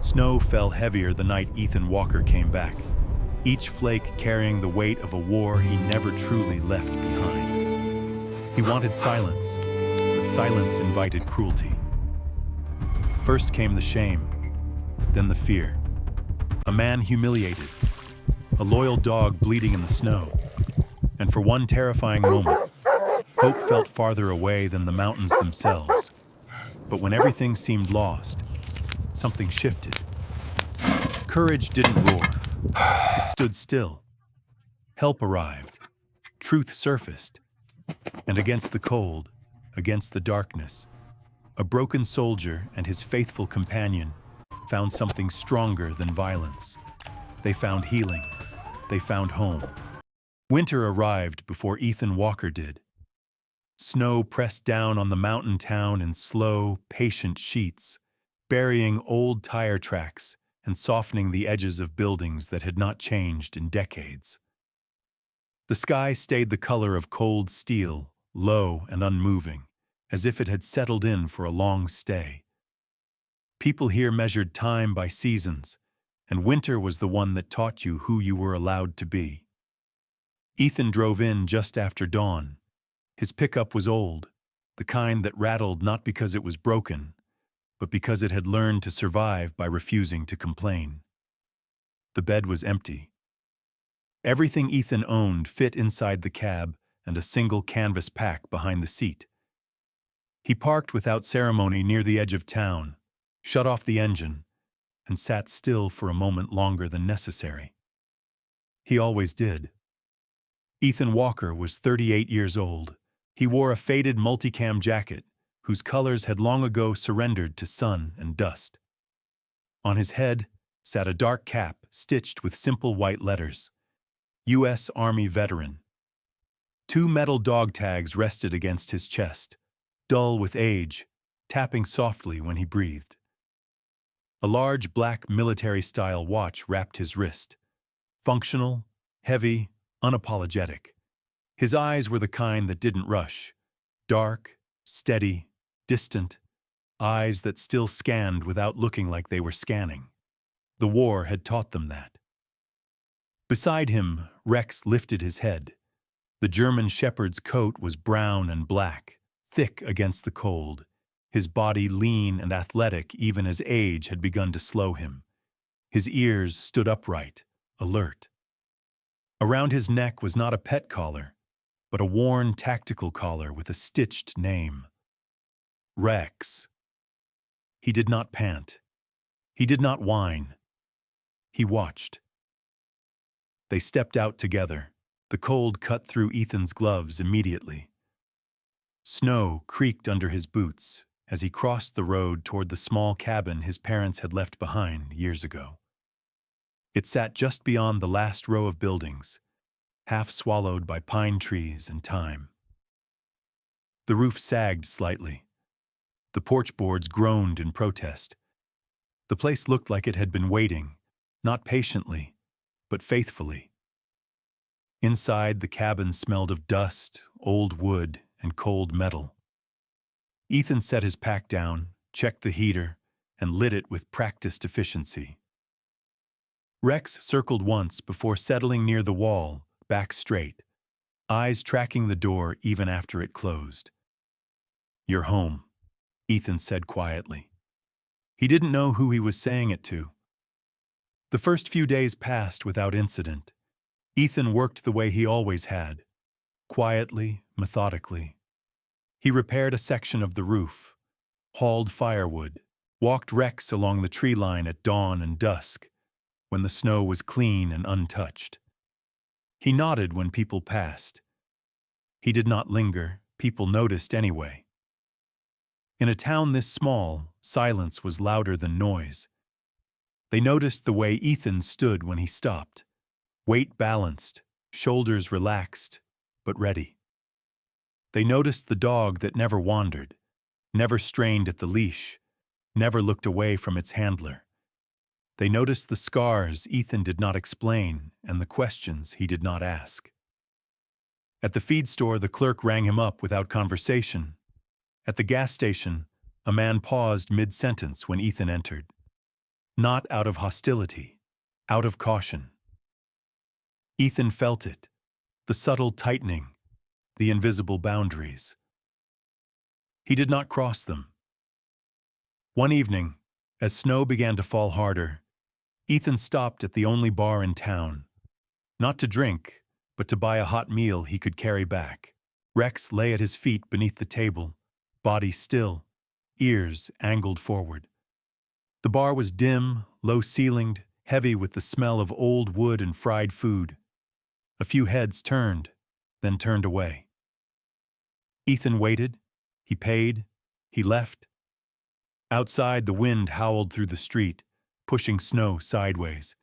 Snow fell heavier the night Ethan Walker came back, each flake carrying the weight of a war he never truly left behind. He wanted silence, but silence invited cruelty. First came the shame, then the fear. A man humiliated, a loyal dog bleeding in the snow, and for one terrifying moment, hope felt farther away than the mountains themselves. But when everything seemed lost, something shifted. Courage didn't roar. It stood still. Help arrived. Truth surfaced. And against the cold, against the darkness, a broken soldier and his faithful companion found something stronger than violence. They found healing. They found home. Winter arrived before Ethan Walker did. Snow pressed down on the mountain town in slow, patient sheets, burying old tire tracks and softening the edges of buildings that had not changed in decades. The sky stayed the color of cold steel, low and unmoving, as if it had settled in for a long stay. People here measured time by seasons, and winter was the one that taught you who you were allowed to be. Ethan drove in just after dawn. His pickup was old, the kind that rattled not because it was broken, but because it had learned to survive by refusing to complain. The bed was empty. Everything Ethan owned fit inside the cab and a single canvas pack behind the seat. He parked without ceremony near the edge of town, shut off the engine, and sat still for a moment longer than necessary. He always did. Ethan Walker was 38 years old. He wore a faded multicam jacket, whose colors had long ago surrendered to sun and dust. On his head sat a dark cap stitched with simple white letters, U.S. Army Veteran. 2 metal dog tags rested against his chest, dull with age, tapping softly when he breathed. A large black military-style watch wrapped his wrist, functional, heavy, unapologetic. His eyes were the kind that didn't rush, dark, steady, distant, eyes that still scanned without looking like they were scanning. The war had taught them that. Beside him, Rex lifted his head. The German shepherd's coat was brown and black, thick against the cold, his body lean and athletic even as age had begun to slow him. His ears stood upright, alert. Around his neck was not a pet collar, but a worn tactical collar with a stitched name. Rex. He did not pant. He did not whine. He watched. They stepped out together. The cold cut through Ethan's gloves immediately. Snow creaked under his boots as he crossed the road toward the small cabin his parents had left behind years ago. It sat just beyond the last row of buildings, half swallowed by pine trees and time. The roof sagged slightly. The porch boards groaned in protest. The place looked like it had been waiting, not patiently, but faithfully. Inside, the cabin smelled of dust, old wood, and cold metal. Ethan set his pack down, checked the heater, and lit it with practiced efficiency. Rex circled once before settling near the wall, back straight, eyes tracking the door even after it closed. "You're home," Ethan said quietly. He didn't know who he was saying it to. The first few days passed without incident. Ethan worked the way he always had, quietly, methodically. He repaired a section of the roof, hauled firewood, walked Rex along the tree line at dawn and dusk, when the snow was clean and untouched. He nodded when people passed. He did not linger. People noticed anyway. In a town this small, silence was louder than noise. They noticed the way Ethan stood when he stopped, weight balanced, shoulders relaxed, but ready. They noticed the dog that never wandered, never strained at the leash, never looked away from its handler. They noticed the scars Ethan did not explain and the questions he did not ask. At the feed store, the clerk rang him up without conversation. At the gas station, a man paused mid-sentence when Ethan entered. Not out of hostility, out of caution. Ethan felt it, the subtle tightening, the invisible boundaries. He did not cross them. One evening, as snow began to fall harder, Ethan stopped at the only bar in town, not to drink, but to buy a hot meal he could carry back. Rex lay at his feet beneath the table, body still, ears angled forward. The bar was dim, low-ceilinged, heavy with the smell of old wood and fried food. A few heads turned, then turned away. Ethan waited, he paid, he left. Outside, the wind howled through the street, pushing snow sideways.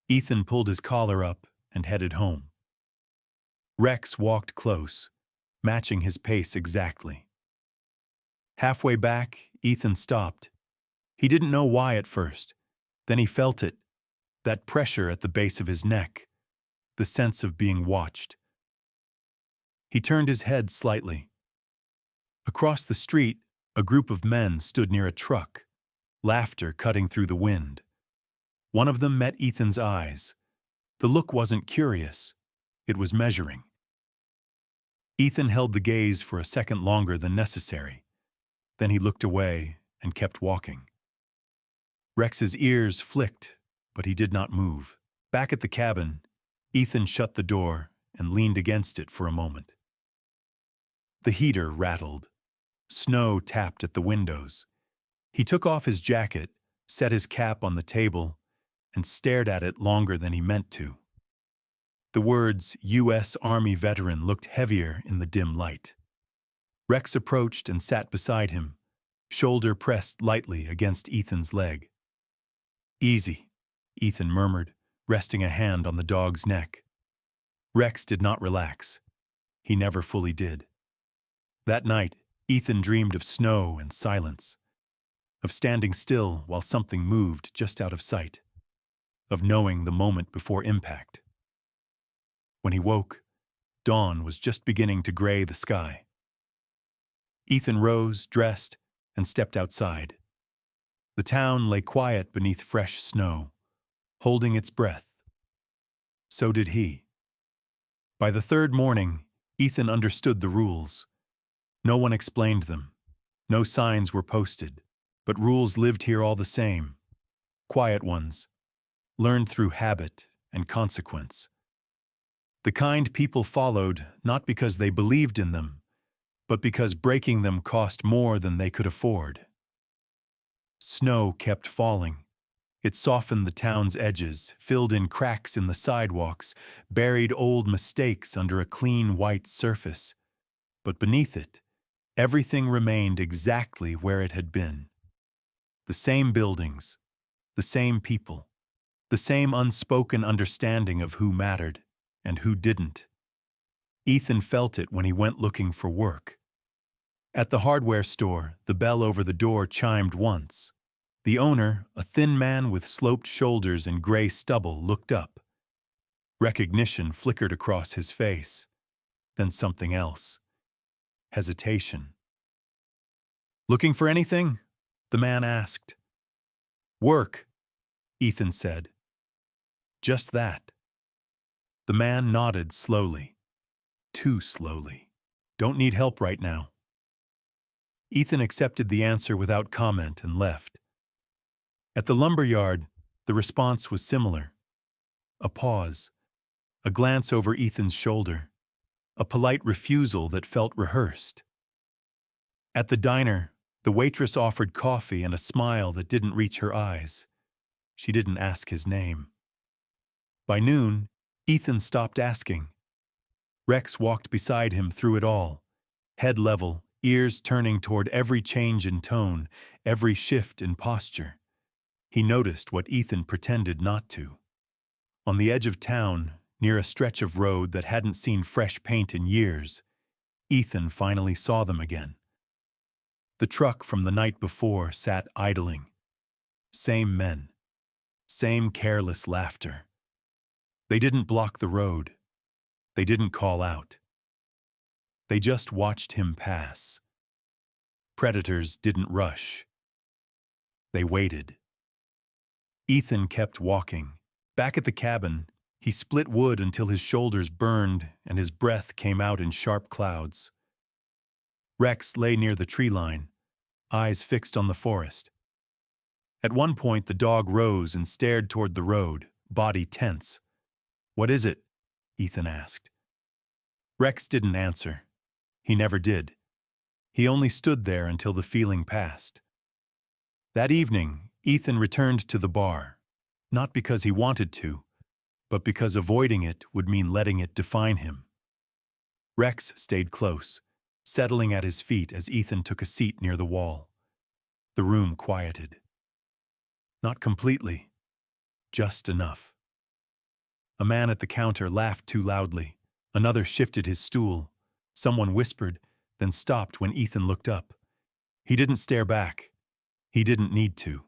Ethan pulled his collar up and headed home. Rex walked close, matching his pace exactly. Halfway back, Ethan stopped. He didn't know why at first. Then he felt it, that pressure at the base of his neck, the sense of being watched. He turned his head slightly. Across the street, a group of men stood near a truck, laughter cutting through the wind. One of them met Ethan's eyes. The look wasn't curious, it was measuring. Ethan held the gaze for a second longer than necessary. Then he looked away and kept walking. Rex's ears flicked, but he did not move. Back at the cabin, Ethan shut the door and leaned against it for a moment. The heater rattled. Snow tapped at the windows. He took off his jacket, set his cap on the table, and stared at it longer than he meant to. The words U.S. Army veteran looked heavier in the dim light. Rex approached and sat beside him, shoulder pressed lightly against Ethan's leg. "Easy," Ethan murmured, resting a hand on the dog's neck. Rex did not relax. He never fully did. That night, Ethan dreamed of snow and silence, of standing still while something moved just out of sight, of knowing the moment before impact. When he woke, dawn was just beginning to gray the sky. Ethan rose, dressed, and stepped outside. The town lay quiet beneath fresh snow, holding its breath. So did he. By the third morning, Ethan understood the rules. No one explained them. No signs were posted, but rules lived here all the same. Quiet ones, learned through habit and consequence. The kind people followed not because they believed in them, but because breaking them cost more than they could afford. Snow kept falling. It softened the town's edges, filled in cracks in the sidewalks, buried old mistakes under a clean white surface. But beneath it, everything remained exactly where it had been. The same buildings, the same people, the same unspoken understanding of who mattered and who didn't. Ethan felt it when he went looking for work. At the hardware store, the bell over the door chimed once. The owner, a thin man with sloped shoulders and gray stubble, looked up. Recognition flickered across his face. Then something else. Hesitation. "Looking for anything?" the man asked. "Work," Ethan said. Just that. The man nodded slowly. Too slowly. "Don't need help right now." Ethan accepted the answer without comment and left. At the lumber yard, the response was similar. A pause. A glance over Ethan's shoulder. A polite refusal that felt rehearsed. At the diner, the waitress offered coffee and a smile that didn't reach her eyes. She didn't ask his name. By noon, Ethan stopped asking. Rex walked beside him through it all, head level, ears turning toward every change in tone, every shift in posture. He noticed what Ethan pretended not to. On the edge of town, near a stretch of road that hadn't seen fresh paint in years, Ethan finally saw them again. The truck from the night before sat idling. Same men. Same careless laughter. They didn't block the road. They didn't call out. They just watched him pass. Predators didn't rush. They waited. Ethan kept walking. Back at the cabin, he split wood until his shoulders burned and his breath came out in sharp clouds. Rex lay near the tree line, eyes fixed on the forest. At one point, the dog rose and stared toward the road, body tense. "What is it?" Ethan asked. Rex didn't answer. He never did. He only stood there until the feeling passed. That evening, Ethan returned to the bar, not because he wanted to, but because avoiding it would mean letting it define him. Rex stayed close, settling at his feet as Ethan took a seat near the wall. The room quieted. Not completely, just enough. A man at the counter laughed too loudly. Another shifted his stool. Someone whispered, then stopped when Ethan looked up. He didn't stare back. He didn't need to.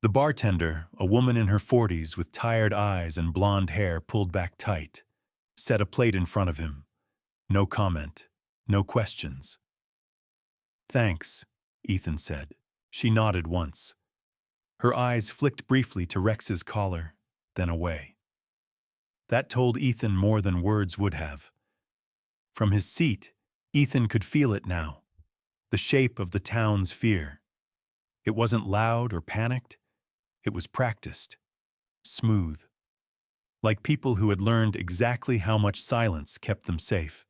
The bartender, a woman in her 40s with tired eyes and blonde hair pulled back tight, set a plate in front of him. No comment, no questions. "Thanks," Ethan said. She nodded once. Her eyes flicked briefly to Rex's collar, then away. That told Ethan more than words would have. From his seat, Ethan could feel it now, the shape of the town's fear. It wasn't loud or panicked. It was practiced, smooth, like people who had learned exactly how much silence kept them safe.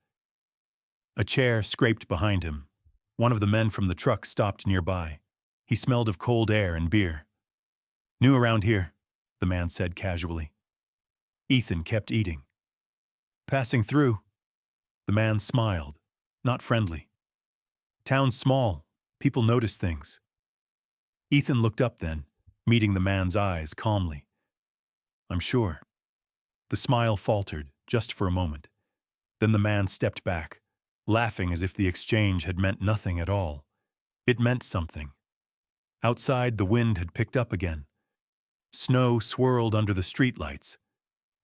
A chair scraped behind him. One of the men from the truck stopped nearby. He smelled of cold air and beer. "New around here," the man said casually. Ethan kept eating. "Passing through." The man smiled, not friendly. "Town's small. People notice things." Ethan looked up then, meeting the man's eyes calmly. "I'm sure." The smile faltered, just for a moment. Then the man stepped back, laughing as if the exchange had meant nothing at all. It meant something. Outside, the wind had picked up again. Snow swirled under the streetlights.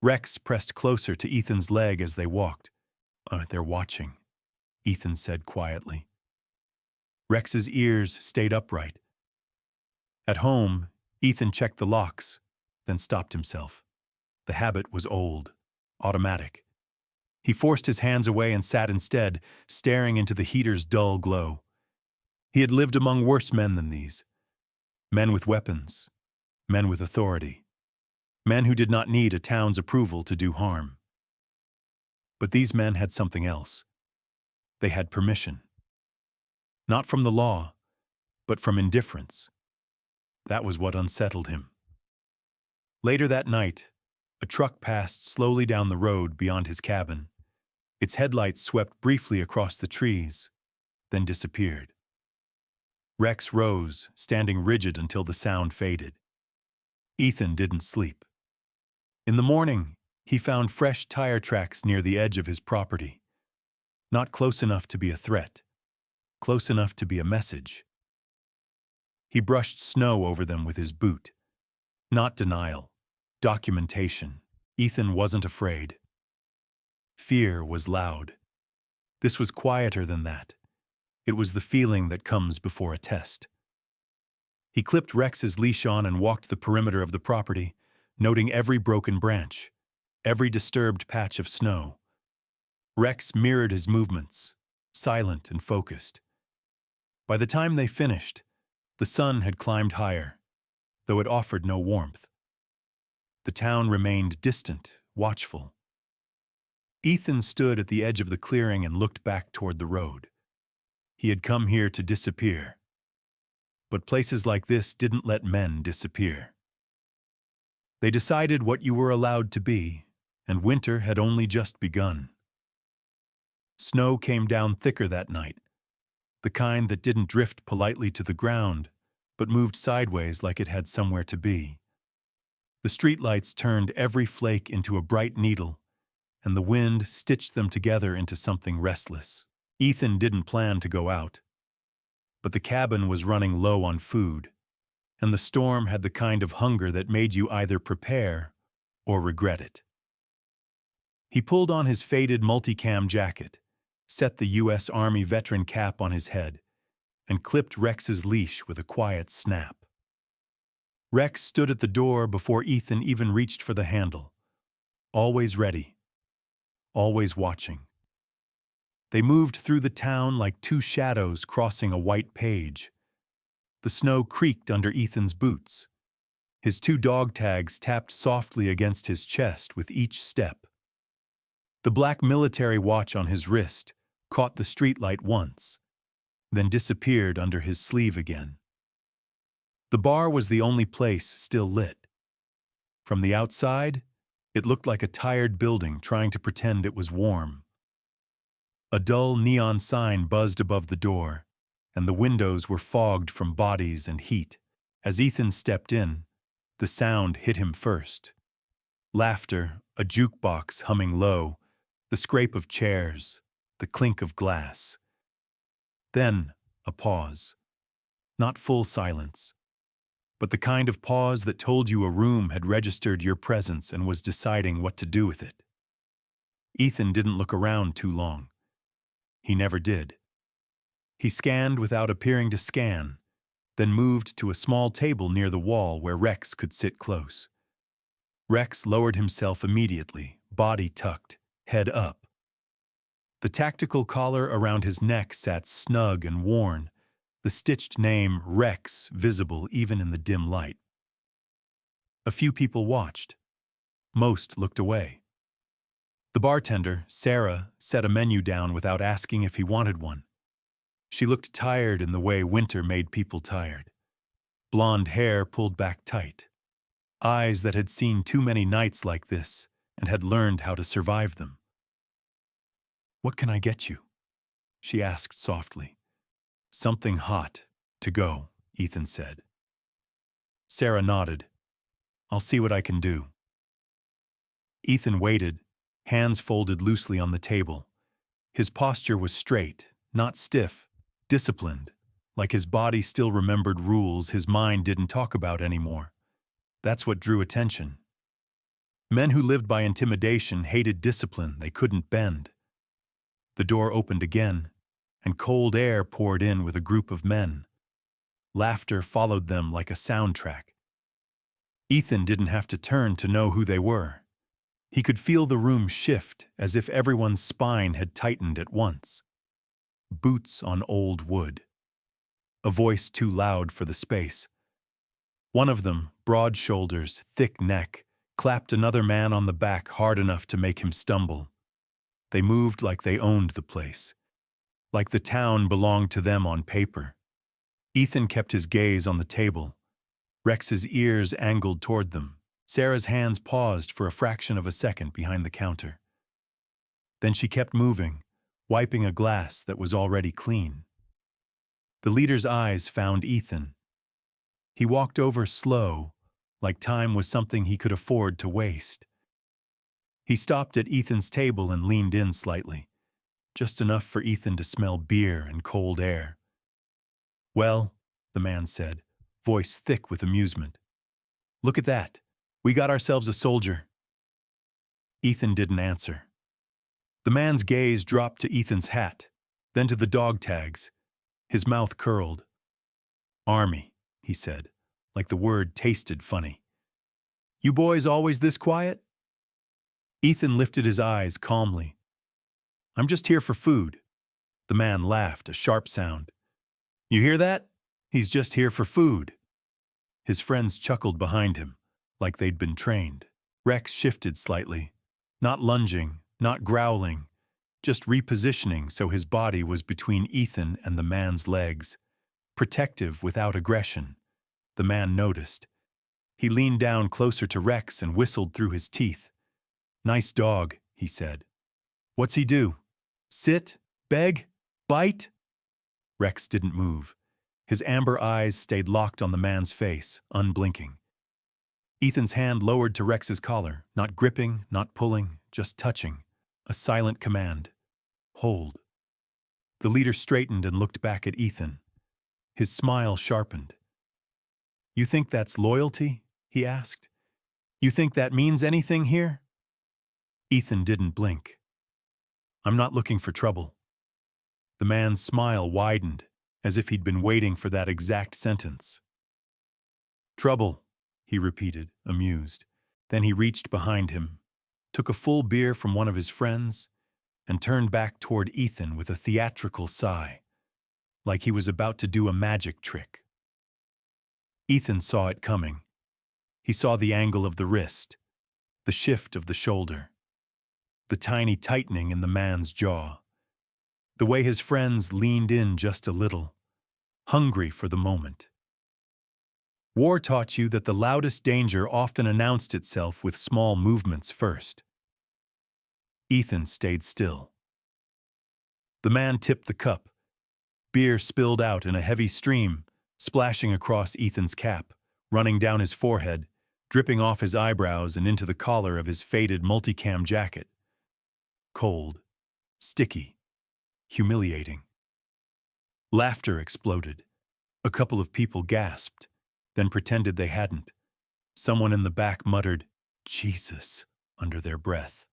Rex pressed closer to Ethan's leg as they walked. "They're watching," Ethan said quietly. Rex's ears stayed upright. At home, Ethan checked the locks, then stopped himself. The habit was old, automatic. He forced his hands away and sat instead, staring into the heater's dull glow. He had lived among worse men than these. Men with weapons, men with authority, men who did not need a town's approval to do harm. But these men had something else. They had permission. Not from the law, but from indifference. That was what unsettled him. Later that night, a truck passed slowly down the road beyond his cabin. Its headlights swept briefly across the trees, then disappeared. Rex rose, standing rigid until the sound faded. Ethan didn't sleep. In the morning, he found fresh tire tracks near the edge of his property. Not close enough to be a threat, close enough to be a message. He brushed snow over them with his boot. Not denial, documentation. Ethan wasn't afraid. Fear was loud. This was quieter than that. It was the feeling that comes before a test. He clipped Rex's leash on and walked the perimeter of the property, noting every broken branch, every disturbed patch of snow. Rex mirrored his movements, silent and focused. By the time they finished, the sun had climbed higher, though it offered no warmth. The town remained distant, watchful. Ethan stood at the edge of the clearing and looked back toward the road. He had come here to disappear. But places like this didn't let men disappear. They decided what you were allowed to be, and winter had only just begun. Snow came down thicker that night, the kind that didn't drift politely to the ground, but moved sideways like it had somewhere to be. The streetlights turned every flake into a bright needle, and the wind stitched them together into something restless. Ethan didn't plan to go out, but the cabin was running low on food, and the storm had the kind of hunger that made you either prepare or regret it. He pulled on his faded multicam jacket, set the U.S. Army veteran cap on his head, and clipped Rex's leash with a quiet snap. Rex stood at the door before Ethan even reached for the handle. Always ready. Always watching. They moved through the town like two shadows crossing a white page. The snow creaked under Ethan's boots. His two dog tags tapped softly against his chest with each step. The black military watch on his wrist caught the streetlight once, then disappeared under his sleeve again. The bar was the only place still lit. From the outside, it looked like a tired building trying to pretend it was warm. A dull neon sign buzzed above the door, and the windows were fogged from bodies and heat. As Ethan stepped in, the sound hit him first. Laughter, a jukebox humming low, the scrape of chairs, the clink of glass. Then, a pause. Not full silence, but the kind of pause that told you a room had registered your presence and was deciding what to do with it. Ethan didn't look around too long. He never did. He scanned without appearing to scan, then moved to a small table near the wall where Rex could sit close. Rex lowered himself immediately, body tucked, head up. The tactical collar around his neck sat snug and worn, the stitched name Rex visible even in the dim light. A few people watched. Most looked away. The bartender, Sarah, set a menu down without asking if he wanted one. She looked tired in the way winter made people tired. Blonde hair pulled back tight. Eyes that had seen too many nights like this and had learned how to survive them. "What can I get you?" she asked softly. "Something hot, to go," Ethan said. Sarah nodded. "I'll see what I can do." Ethan waited, hands folded loosely on the table. His posture was straight, not stiff, disciplined, like his body still remembered rules his mind didn't talk about anymore. That's what drew attention. Men who lived by intimidation hated discipline they couldn't bend. The door opened again, and cold air poured in with a group of men. Laughter followed them like a soundtrack. Ethan didn't have to turn to know who they were. He could feel the room shift as if everyone's spine had tightened at once. Boots on old wood. A voice too loud for the space. One of them, broad shoulders, thick neck, clapped another man on the back hard enough to make him stumble. They moved like they owned the place, like the town belonged to them on paper. Ethan kept his gaze on the table, Rex's ears angled toward them. Sarah's hands paused for a fraction of a second behind the counter. Then she kept moving, wiping a glass that was already clean. The leader's eyes found Ethan. He walked over slow, like time was something he could afford to waste. He stopped at Ethan's table and leaned in slightly, just enough for Ethan to smell beer and cold air. "Well," the man said, voice thick with amusement. "Look at that. We got ourselves a soldier." Ethan didn't answer. The man's gaze dropped to Ethan's hat, then to the dog tags. His mouth curled. "Army," he said, like the word tasted funny. "You boys always this quiet?" Ethan lifted his eyes calmly. "I'm just here for food." The man laughed, a sharp sound. "You hear that? He's just here for food." His friends chuckled behind him, like they'd been trained. Rex shifted slightly, not lunging, not growling, just repositioning so his body was between Ethan and the man's legs, protective without aggression. The man noticed. He leaned down closer to Rex and whistled through his teeth. "Nice dog," he said. "What's he do? Sit? Beg? Bite?" Rex didn't move. His amber eyes stayed locked on the man's face, unblinking. Ethan's hand lowered to Rex's collar, not gripping, not pulling, just touching. A silent command. "Hold." The leader straightened and looked back at Ethan. His smile sharpened. "You think that's loyalty?" he asked. "You think that means anything here?" Ethan didn't blink. "I'm not looking for trouble." The man's smile widened, as if he'd been waiting for that exact sentence. "Trouble," he repeated, amused. Then he reached behind him, took a full beer from one of his friends, and turned back toward Ethan with a theatrical sigh, like he was about to do a magic trick. Ethan saw it coming. He saw the angle of the wrist, the shift of the shoulder, the tiny tightening in the man's jaw, the way his friends leaned in just a little, hungry for the moment. War taught you that the loudest danger often announced itself with small movements first. Ethan stayed still. The man tipped the cup. Beer spilled out in a heavy stream, splashing across Ethan's cap, running down his forehead, dripping off his eyebrows and into the collar of his faded multicam jacket. Cold, sticky, humiliating. Laughter exploded. A couple of people gasped, then pretended they hadn't. Someone in the back muttered, "Jesus," under their breath.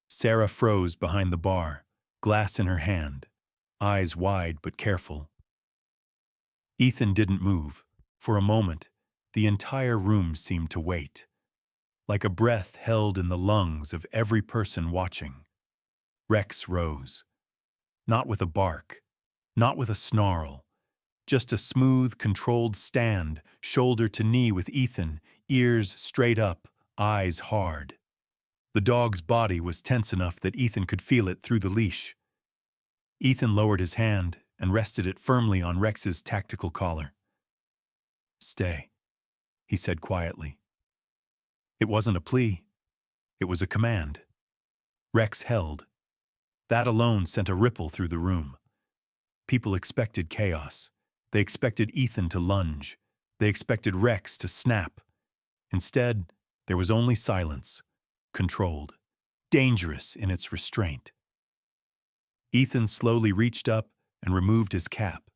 Sarah froze behind the bar, glass in her hand, eyes wide but careful. Ethan didn't move. For a moment, the entire room seemed to wait, like a breath held in the lungs of every person watching. Rex rose. Not with a bark, not with a snarl, just a smooth, controlled stand, shoulder to knee with Ethan, ears straight up, eyes hard. The dog's body was tense enough that Ethan could feel it through the leash. Ethan lowered his hand and rested it firmly on Rex's tactical collar. "Stay," he said quietly. It wasn't a plea. It was a command. Rex held. That alone sent a ripple through the room. People expected chaos. They expected Ethan to lunge. They expected Rex to snap. Instead, there was only silence, controlled, dangerous in its restraint. Ethan slowly reached up and removed his cap.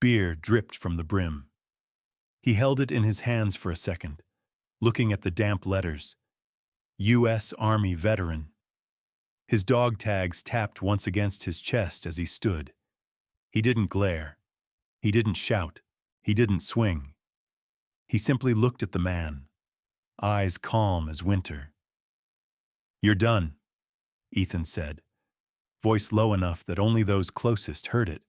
Beer dripped from the brim. He held it in his hands for a second, looking at the damp letters. U.S. Army Veteran. His dog tags tapped once against his chest as he stood. He didn't glare. He didn't shout. He didn't swing. He simply looked at the man, eyes calm as winter. "You're done," Ethan said, voice low enough that only those closest heard it.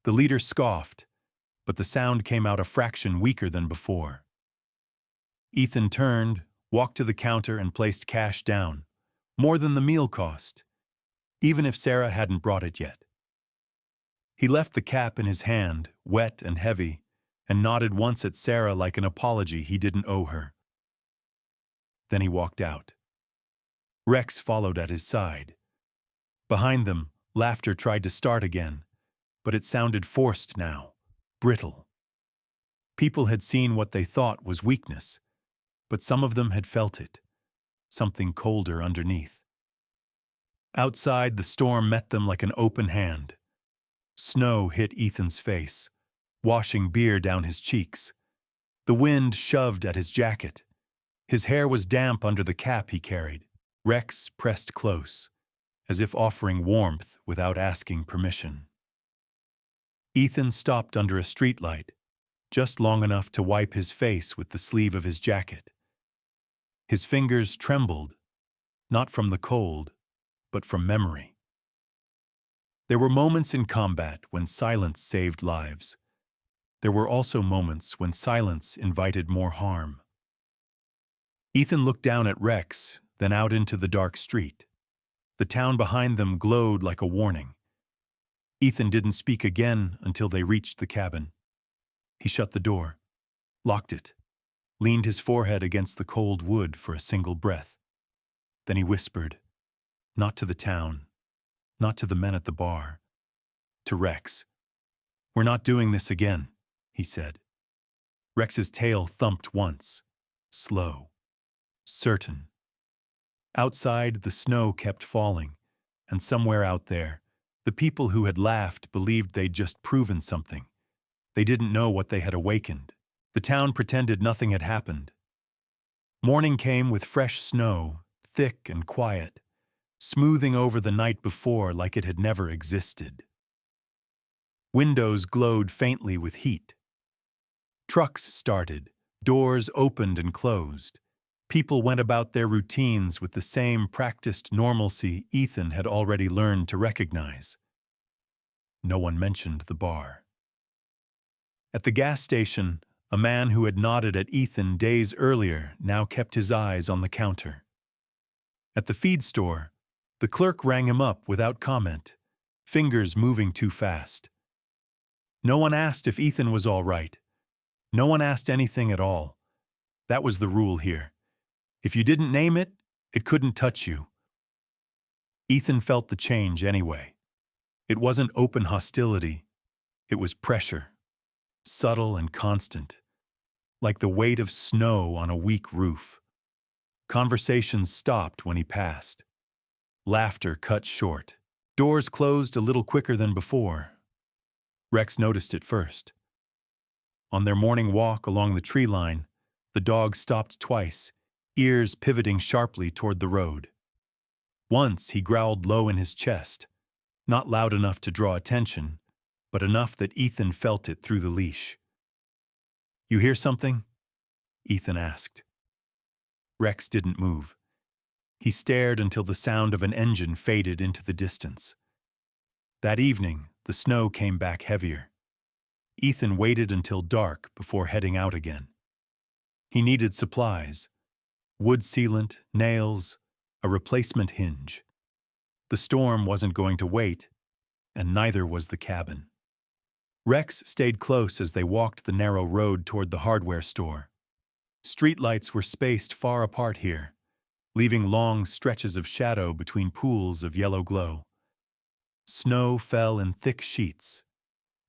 The leader scoffed, but the sound came out a fraction weaker than before. Ethan turned, walked to the counter and placed cash down, more than the meal cost, even if Sarah hadn't brought it yet. He left the cap in his hand, wet and heavy, and nodded once at Sarah like an apology he didn't owe her. Then he walked out. Rex followed at his side. Behind them, laughter tried to start again, but it sounded forced now, brittle. People had seen what they thought was weakness, but some of them had felt it, something colder underneath. Outside, the storm met them like an open hand. Snow hit Ethan's face, washing beer down his cheeks. The wind shoved at his jacket. His hair was damp under the cap he carried. Rex pressed close, as if offering warmth without asking permission. Ethan stopped under a streetlight, just long enough to wipe his face with the sleeve of his jacket. His fingers trembled, not from the cold, but from memory. There were moments in combat when silence saved lives. There were also moments when silence invited more harm. Ethan looked down at Rex, then out into the dark street. The town behind them glowed like a warning. Ethan didn't speak again until they reached the cabin. He shut the door, locked it, leaned his forehead against the cold wood for a single breath. Then he whispered, not to the town, not to the men at the bar, to Rex. "We're not doing this again," he said. Rex's tail thumped once, slow, certain. Outside, the snow kept falling, and somewhere out there, the people who had laughed believed they'd just proven something. They didn't know what they had awakened. The town pretended nothing had happened. Morning came with fresh snow, thick and quiet, smoothing over the night before like it had never existed. Windows glowed faintly with heat. Trucks started, Doors opened and closed. People went about their routines with the same practiced normalcy Ethan had already learned to recognize. No one mentioned the bar. At the gas station, a man who had nodded at Ethan days earlier now kept his eyes on the counter. At the feed store, the clerk rang him up without comment, fingers moving too fast. No one asked if Ethan was all right. No one asked anything at all. That was the rule here. If you didn't name it, it couldn't touch you. Ethan felt the change anyway. It wasn't open hostility. It was pressure, subtle and constant, like the weight of snow on a weak roof. Conversations stopped when he passed. Laughter cut short. Doors closed a little quicker than before. Rex noticed it first. On their morning walk along the tree line, the dog stopped twice, ears pivoting sharply toward the road. Once he growled low in his chest, not loud enough to draw attention, but enough that Ethan felt it through the leash. "You hear something?" Ethan asked. Rex didn't move. He stared until the sound of an engine faded into the distance. That evening, the snow came back heavier. Ethan waited until dark before heading out again. He needed supplies: wood sealant, nails, a replacement hinge. The storm wasn't going to wait, and neither was the cabin. Rex stayed close as they walked the narrow road toward the hardware store. Streetlights were spaced far apart here, leaving long stretches of shadow between pools of yellow glow. Snow fell in thick sheets,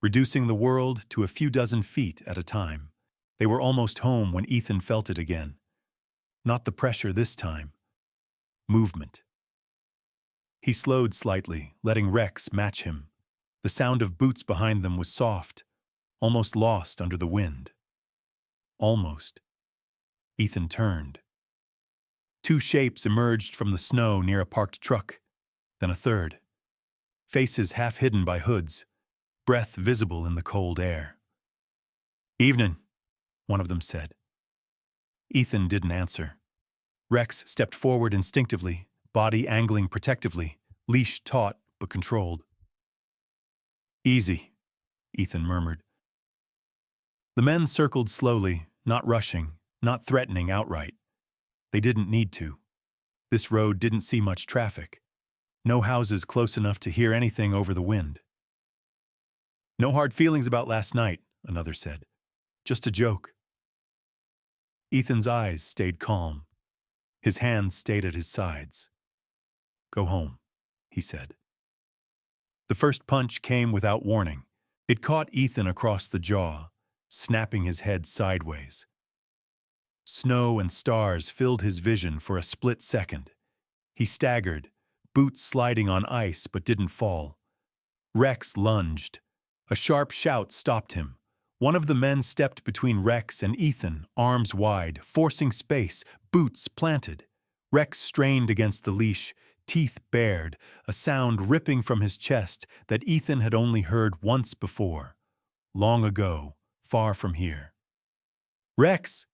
reducing the world to a few dozen feet at a time. They were almost home when Ethan felt it again. Not the pressure this time. Movement. He slowed slightly, letting Rex match him. The sound of boots behind them was soft, almost lost under the wind. Almost. Ethan turned. Two shapes emerged from the snow near a parked truck, then a third. Faces half hidden by hoods, breath visible in the cold air. "Evening," one of them said. Ethan didn't answer. Rex stepped forward instinctively, body angling protectively, leash taut but controlled. "Easy," Ethan murmured. The men circled slowly, not rushing, not threatening outright. They didn't need to. This road didn't see much traffic. No houses close enough to hear anything over the wind. "No hard feelings about last night," another said. "Just a joke." Ethan's eyes stayed calm. His hands stayed at his sides. "Go home," he said. The first punch came without warning. It caught Ethan across the jaw, snapping his head sideways. Snow and stars filled his vision for a split second. He staggered, boots sliding on ice but didn't fall. Rex lunged. A sharp shout stopped him. One of the men stepped between Rex and Ethan, arms wide, forcing space, boots planted. Rex strained against the leash, teeth bared, a sound ripping from his chest that Ethan had only heard once before, long ago, far from here. "Rex!"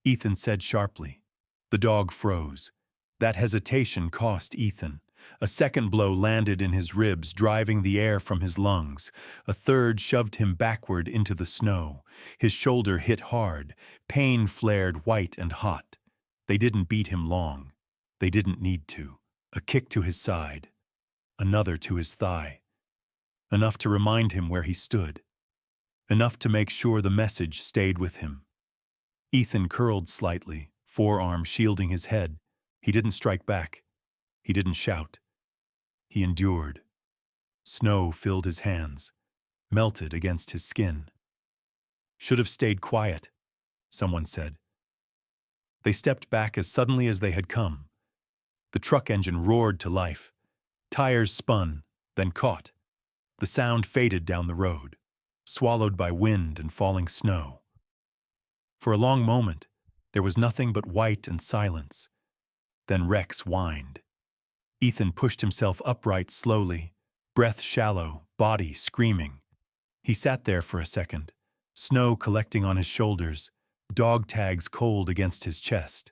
Ethan said sharply. The dog froze. That hesitation cost Ethan. A second blow landed in his ribs, driving the air from his lungs. A third shoved him backward into the snow. His shoulder hit hard. Pain flared white and hot. They didn't beat him long. They didn't need to. A kick to his side. Another to his thigh. Enough to remind him where he stood. Enough to make sure the message stayed with him. Ethan curled slightly, forearm shielding his head. He didn't strike back. He didn't shout. He endured. Snow filled his hands, melted against his skin. "Should have stayed quiet," someone said. They stepped back as suddenly as they had come. The truck engine roared to life. Tires spun, then caught. The sound faded down the road, swallowed by wind and falling snow. For a long moment, there was nothing but white and silence. Then Rex whined. Ethan pushed himself upright slowly, breath shallow, body screaming. He sat there for a second, snow collecting on his shoulders, dog tags cold against his chest.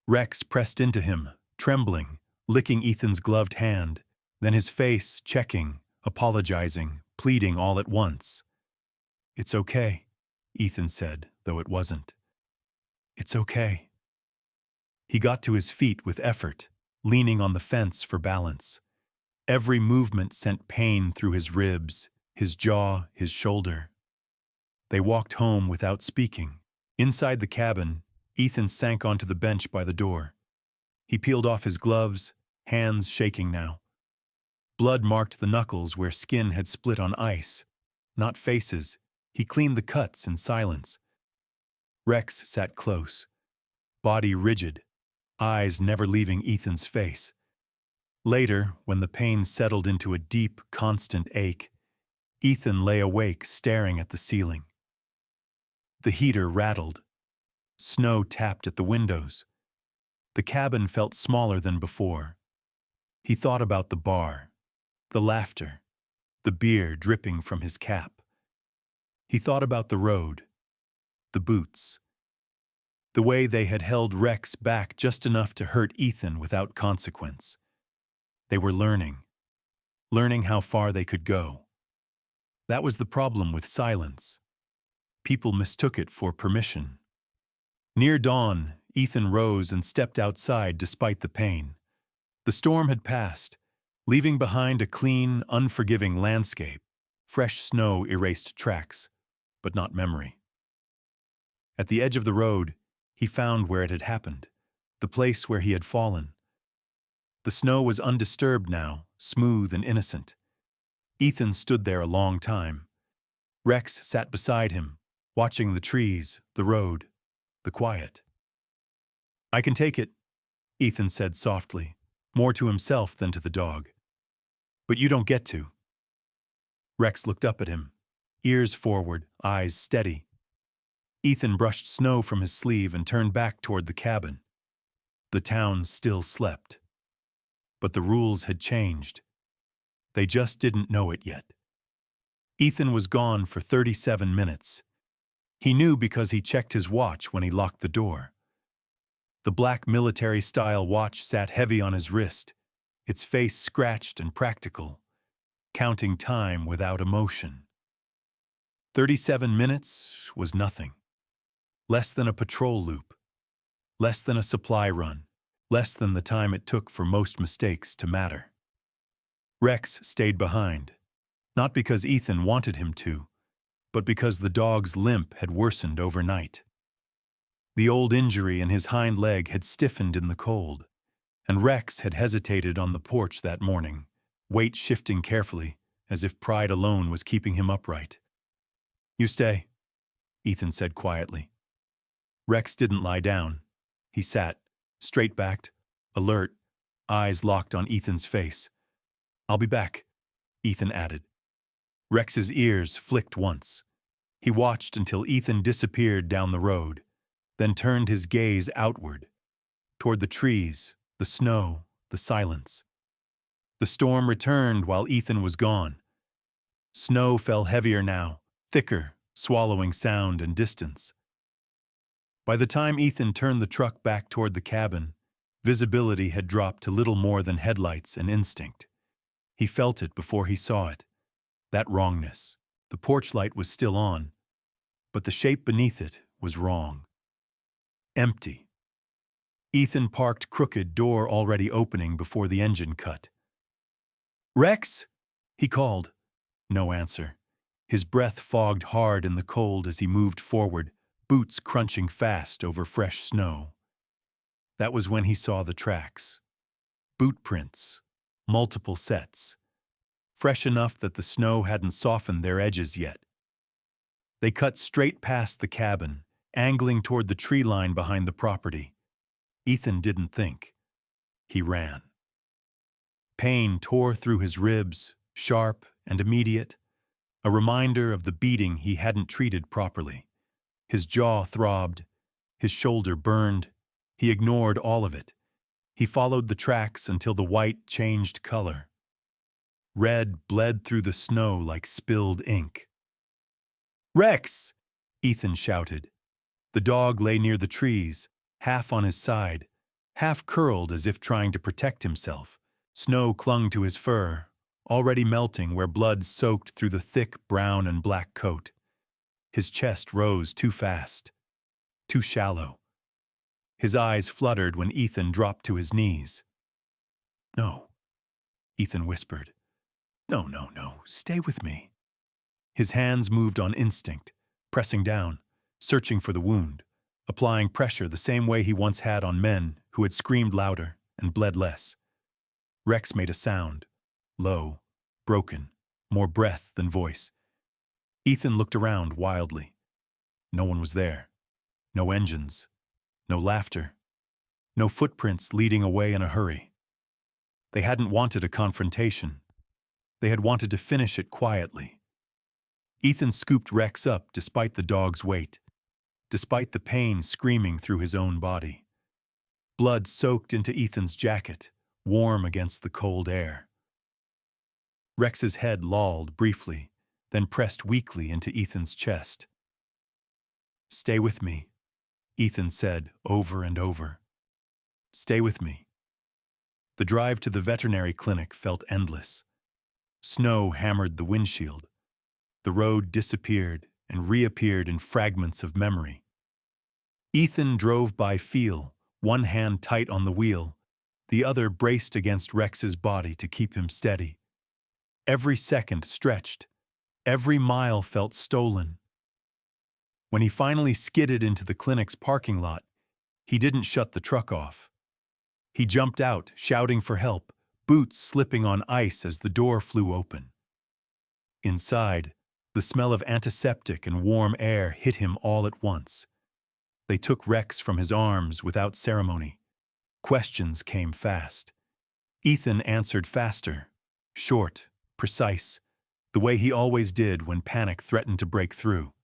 Rex pressed into him, trembling, licking Ethan's gloved hand, then his face, checking, apologizing, pleading all at once. "It's okay," Ethan said, though it wasn't. "It's okay." He got to his feet with effort, leaning on the fence for balance. Every movement sent pain through his ribs, his jaw, his shoulder. They walked home without speaking. Inside the cabin, Ethan sank onto the bench by the door. He peeled off his gloves, hands shaking now. Blood marked the knuckles where skin had split on ice. Not faces. He cleaned the cuts in silence. Rex sat close, body rigid, eyes never leaving Ethan's face. Later, when the pain settled into a deep, constant ache, Ethan lay awake staring at the ceiling. The heater rattled. Snow tapped at the windows. The cabin felt smaller than before. He thought about the bar, the laughter, the beer dripping from his cap. He thought about the road, the boots, the way they had held Rex back just enough to hurt Ethan without consequence. They were learning how far they could go. That was the problem with silence. People mistook it for permission. Near dawn, Ethan rose and stepped outside despite the pain. The storm had passed, leaving behind a clean, unforgiving landscape. Fresh snow erased tracks, but not memory. At the edge of the road, he found where it had happened, the place where he had fallen. The snow was undisturbed now, smooth and innocent. Ethan stood there a long time. Rex sat beside him, watching the trees, the road, the quiet. "I can take it," Ethan said softly, more to himself than to the dog. "But you don't get to." Rex looked up at him, ears forward, eyes steady. Ethan brushed snow from his sleeve and turned back toward the cabin. The town still slept. But the rules had changed. They just didn't know it yet. Ethan was gone for 37 minutes. He knew because he checked his watch when he locked the door. The black military-style watch sat heavy on his wrist, its face scratched and practical, counting time without emotion. 37 minutes was nothing. Less than a patrol loop. Less than a supply run. Less than the time it took for most mistakes to matter. Rex stayed behind, not because Ethan wanted him to, but because the dog's limp had worsened overnight. The old injury in his hind leg had stiffened in the cold, and Rex had hesitated on the porch that morning, weight shifting carefully, as if pride alone was keeping him upright. "You stay," Ethan said quietly. Rex didn't lie down. He sat, straight-backed, alert, eyes locked on Ethan's face. "I'll be back," Ethan added. Rex's ears flicked once. He watched until Ethan disappeared down the road, then turned his gaze outward, toward the trees, the snow, the silence. The storm returned while Ethan was gone. Snow fell heavier now, thicker, swallowing sound and distance. By the time Ethan turned the truck back toward the cabin, visibility had dropped to little more than headlights and instinct. He felt it before he saw it. That wrongness. The porch light was still on, but the shape beneath it was wrong. Empty. Ethan parked crooked, door already opening before the engine cut. "Rex?" he called. No answer. His breath fogged hard in the cold as he moved forward, boots crunching fast over fresh snow. That was when he saw the tracks. Boot prints. Multiple sets. Fresh enough that the snow hadn't softened their edges yet. They cut straight past the cabin, angling toward the tree line behind the property. Ethan didn't think. He ran. Pain tore through his ribs, sharp and immediate, a reminder of the beating he hadn't treated properly. His jaw throbbed, his shoulder burned. He ignored all of it. He followed the tracks until the white changed color. Red bled through the snow like spilled ink. "Rex!" Ethan shouted. The dog lay near the trees, half on his side, half curled as if trying to protect himself. Snow clung to his fur, already melting where blood soaked through the thick brown and black coat. His chest rose too fast, too shallow. His eyes fluttered when Ethan dropped to his knees. "No," Ethan whispered. "No, no, no, stay with me." His hands moved on instinct, pressing down, searching for the wound, applying pressure the same way he once had on men who had screamed louder and bled less. Rex made a sound, low, broken, more breath than voice. Ethan looked around wildly. No one was there. No engines. No laughter. No footprints leading away in a hurry. They hadn't wanted a confrontation. They had wanted to finish it quietly. Ethan scooped Rex up despite the dog's weight, despite the pain screaming through his own body. Blood soaked into Ethan's jacket, warm against the cold air. Rex's head lolled briefly, then pressed weakly into Ethan's chest. "Stay with me," Ethan said over and over. "Stay with me." The drive to the veterinary clinic felt endless. Snow hammered the windshield. The road disappeared and reappeared in fragments of memory. Ethan drove by feel, one hand tight on the wheel, the other braced against Rex's body to keep him steady. Every second stretched. Every mile felt stolen. When he finally skidded into the clinic's parking lot, he didn't shut the truck off. He jumped out, shouting for help, boots slipping on ice as the door flew open. Inside, the smell of antiseptic and warm air hit him all at once. They took Rex from his arms without ceremony. Questions came fast. Ethan answered faster, short, precise, the way he always did when panic threatened to break through.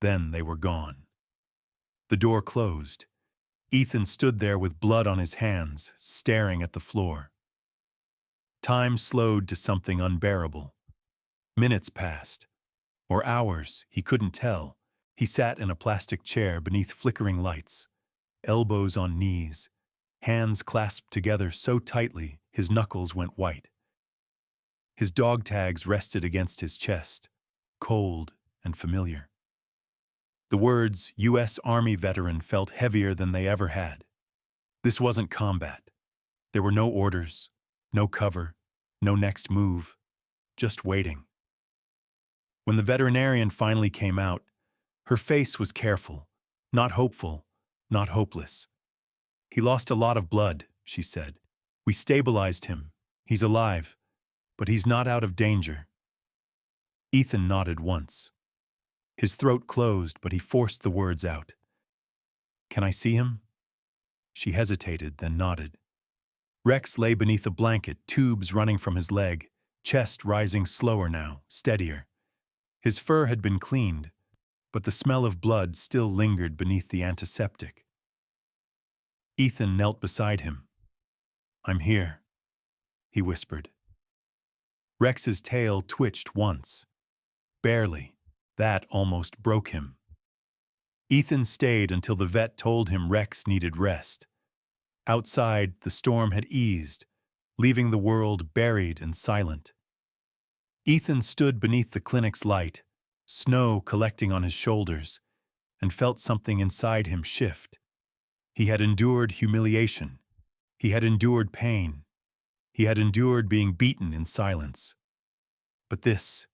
Then they were gone. The door closed. Ethan stood there with blood on his hands, staring at the floor. Time slowed to something unbearable. Minutes passed. Or hours, he couldn't tell. He sat in a plastic chair beneath flickering lights, elbows on knees, hands clasped together so tightly his knuckles went white. His dog tags rested against his chest, cold and familiar. The words U.S. Army veteran felt heavier than they ever had. This wasn't combat. There were no orders, no cover, no next move, just waiting. When the veterinarian finally came out, her face was careful, not hopeful, not hopeless. "He lost a lot of blood," she said. "We stabilized him. He's alive, but he's not out of danger." Ethan nodded once. His throat closed, but he forced the words out. "Can I see him?" She hesitated, then nodded. Rex lay beneath a blanket, tubes running from his leg, chest rising slower now, steadier. His fur had been cleaned, but the smell of blood still lingered beneath the antiseptic. Ethan knelt beside him. "I'm here," he whispered. Rex's tail twitched once. Barely. That almost broke him. Ethan stayed until the vet told him Rex needed rest. Outside, the storm had eased, leaving the world buried and silent. Ethan stood beneath the clinic's light, snow collecting on his shoulders, and felt something inside him shift. He had endured humiliation. He had endured pain. He had endured being beaten in silence. But this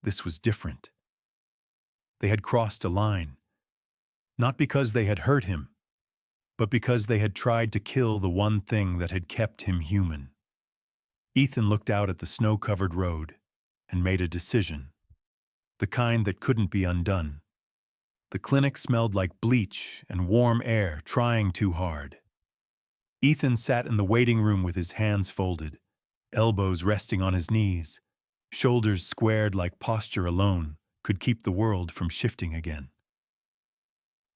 was different. They had crossed a line, not because they had hurt him, but because they had tried to kill the one thing that had kept him human. Ethan looked out at the snow-covered road and made a decision, the kind that couldn't be undone. The clinic smelled like bleach and warm air trying too hard. Ethan sat in the waiting room with his hands folded, elbows resting on his knees, shoulders squared like posture alone could keep the world from shifting again.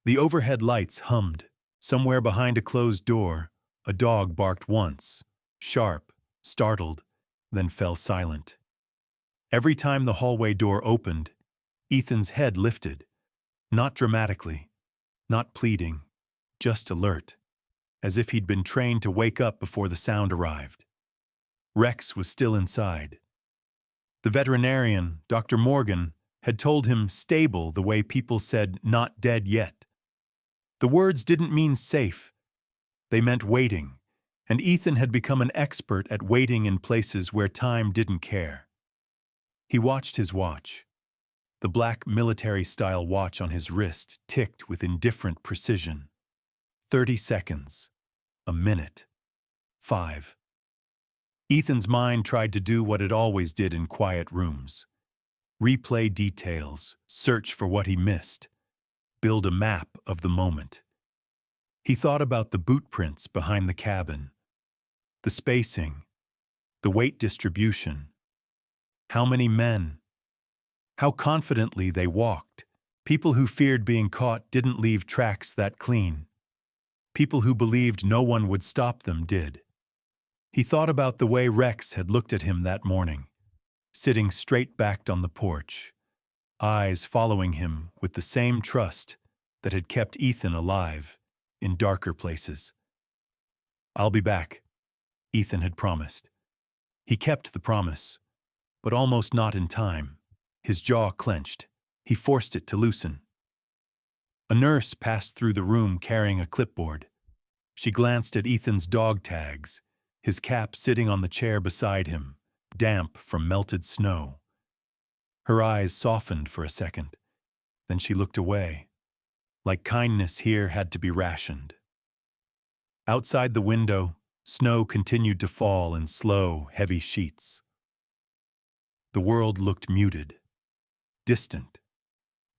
The overhead lights hummed. Somewhere behind a closed door, a dog barked once, sharp, startled, then fell silent. Every time the hallway door opened, Ethan's head lifted, not dramatically, not pleading, just alert, as if he'd been trained to wake up before the sound arrived. Rex was still inside. The veterinarian, Dr. Morgan, had told him stable the way people said not dead yet. The words didn't mean safe. They meant waiting, and Ethan had become an expert at waiting in places where time didn't care. He watched his watch. The black military-style watch on his wrist ticked with indifferent precision. 30 seconds. A minute. 5. Ethan's mind tried to do what it always did in quiet rooms. Replay details, search for what he missed, build a map of the moment. He thought about the boot prints behind the cabin, the spacing, the weight distribution. How many men? How confidently they walked. People who feared being caught didn't leave tracks that clean. People who believed no one would stop them did. He thought about the way Rex had looked at him that morning, sitting straight-backed on the porch, eyes following him with the same trust that had kept Ethan alive in darker places. "I'll be back," Ethan had promised. He kept the promise, but almost not in time. His jaw clenched. He forced it to loosen. A nurse passed through the room carrying a clipboard. She glanced at Ethan's dog tags, his cap sitting on the chair beside him, damp from melted snow. Her eyes softened for a second. Then she looked away, like kindness here had to be rationed. Outside the window, snow continued to fall in slow, heavy sheets. The world looked muted, distant,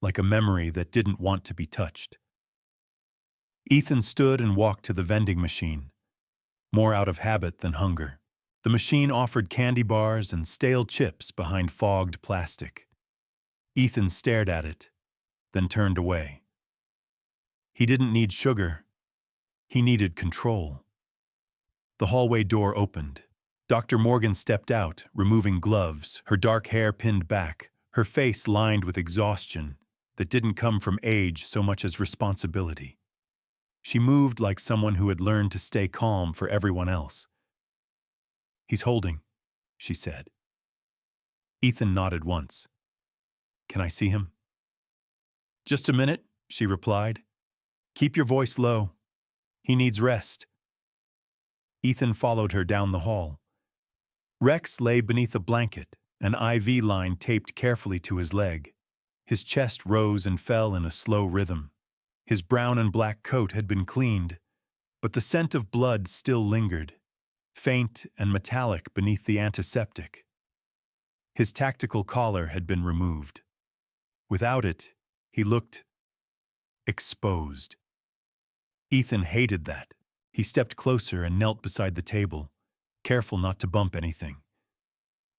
like a memory that didn't want to be touched. Ethan stood and walked to the vending machine, more out of habit than hunger. The machine offered candy bars and stale chips behind fogged plastic. Ethan stared at it, then turned away. He didn't need sugar. He needed control. The hallway door opened. Dr. Morgan stepped out, removing gloves, her dark hair pinned back, her face lined with exhaustion that didn't come from age so much as responsibility. She moved like someone who had learned to stay calm for everyone else. "He's holding," she said. Ethan nodded once. "Can I see him?" "Just a minute," she replied. "Keep your voice low. He needs rest." Ethan followed her down the hall. Rex lay beneath a blanket, an IV line taped carefully to his leg. His chest rose and fell in a slow rhythm. His brown and black coat had been cleaned, but the scent of blood still lingered, faint and metallic beneath the antiseptic. His tactical collar had been removed. Without it, he looked exposed. Ethan hated that. He stepped closer and knelt beside the table, careful not to bump anything.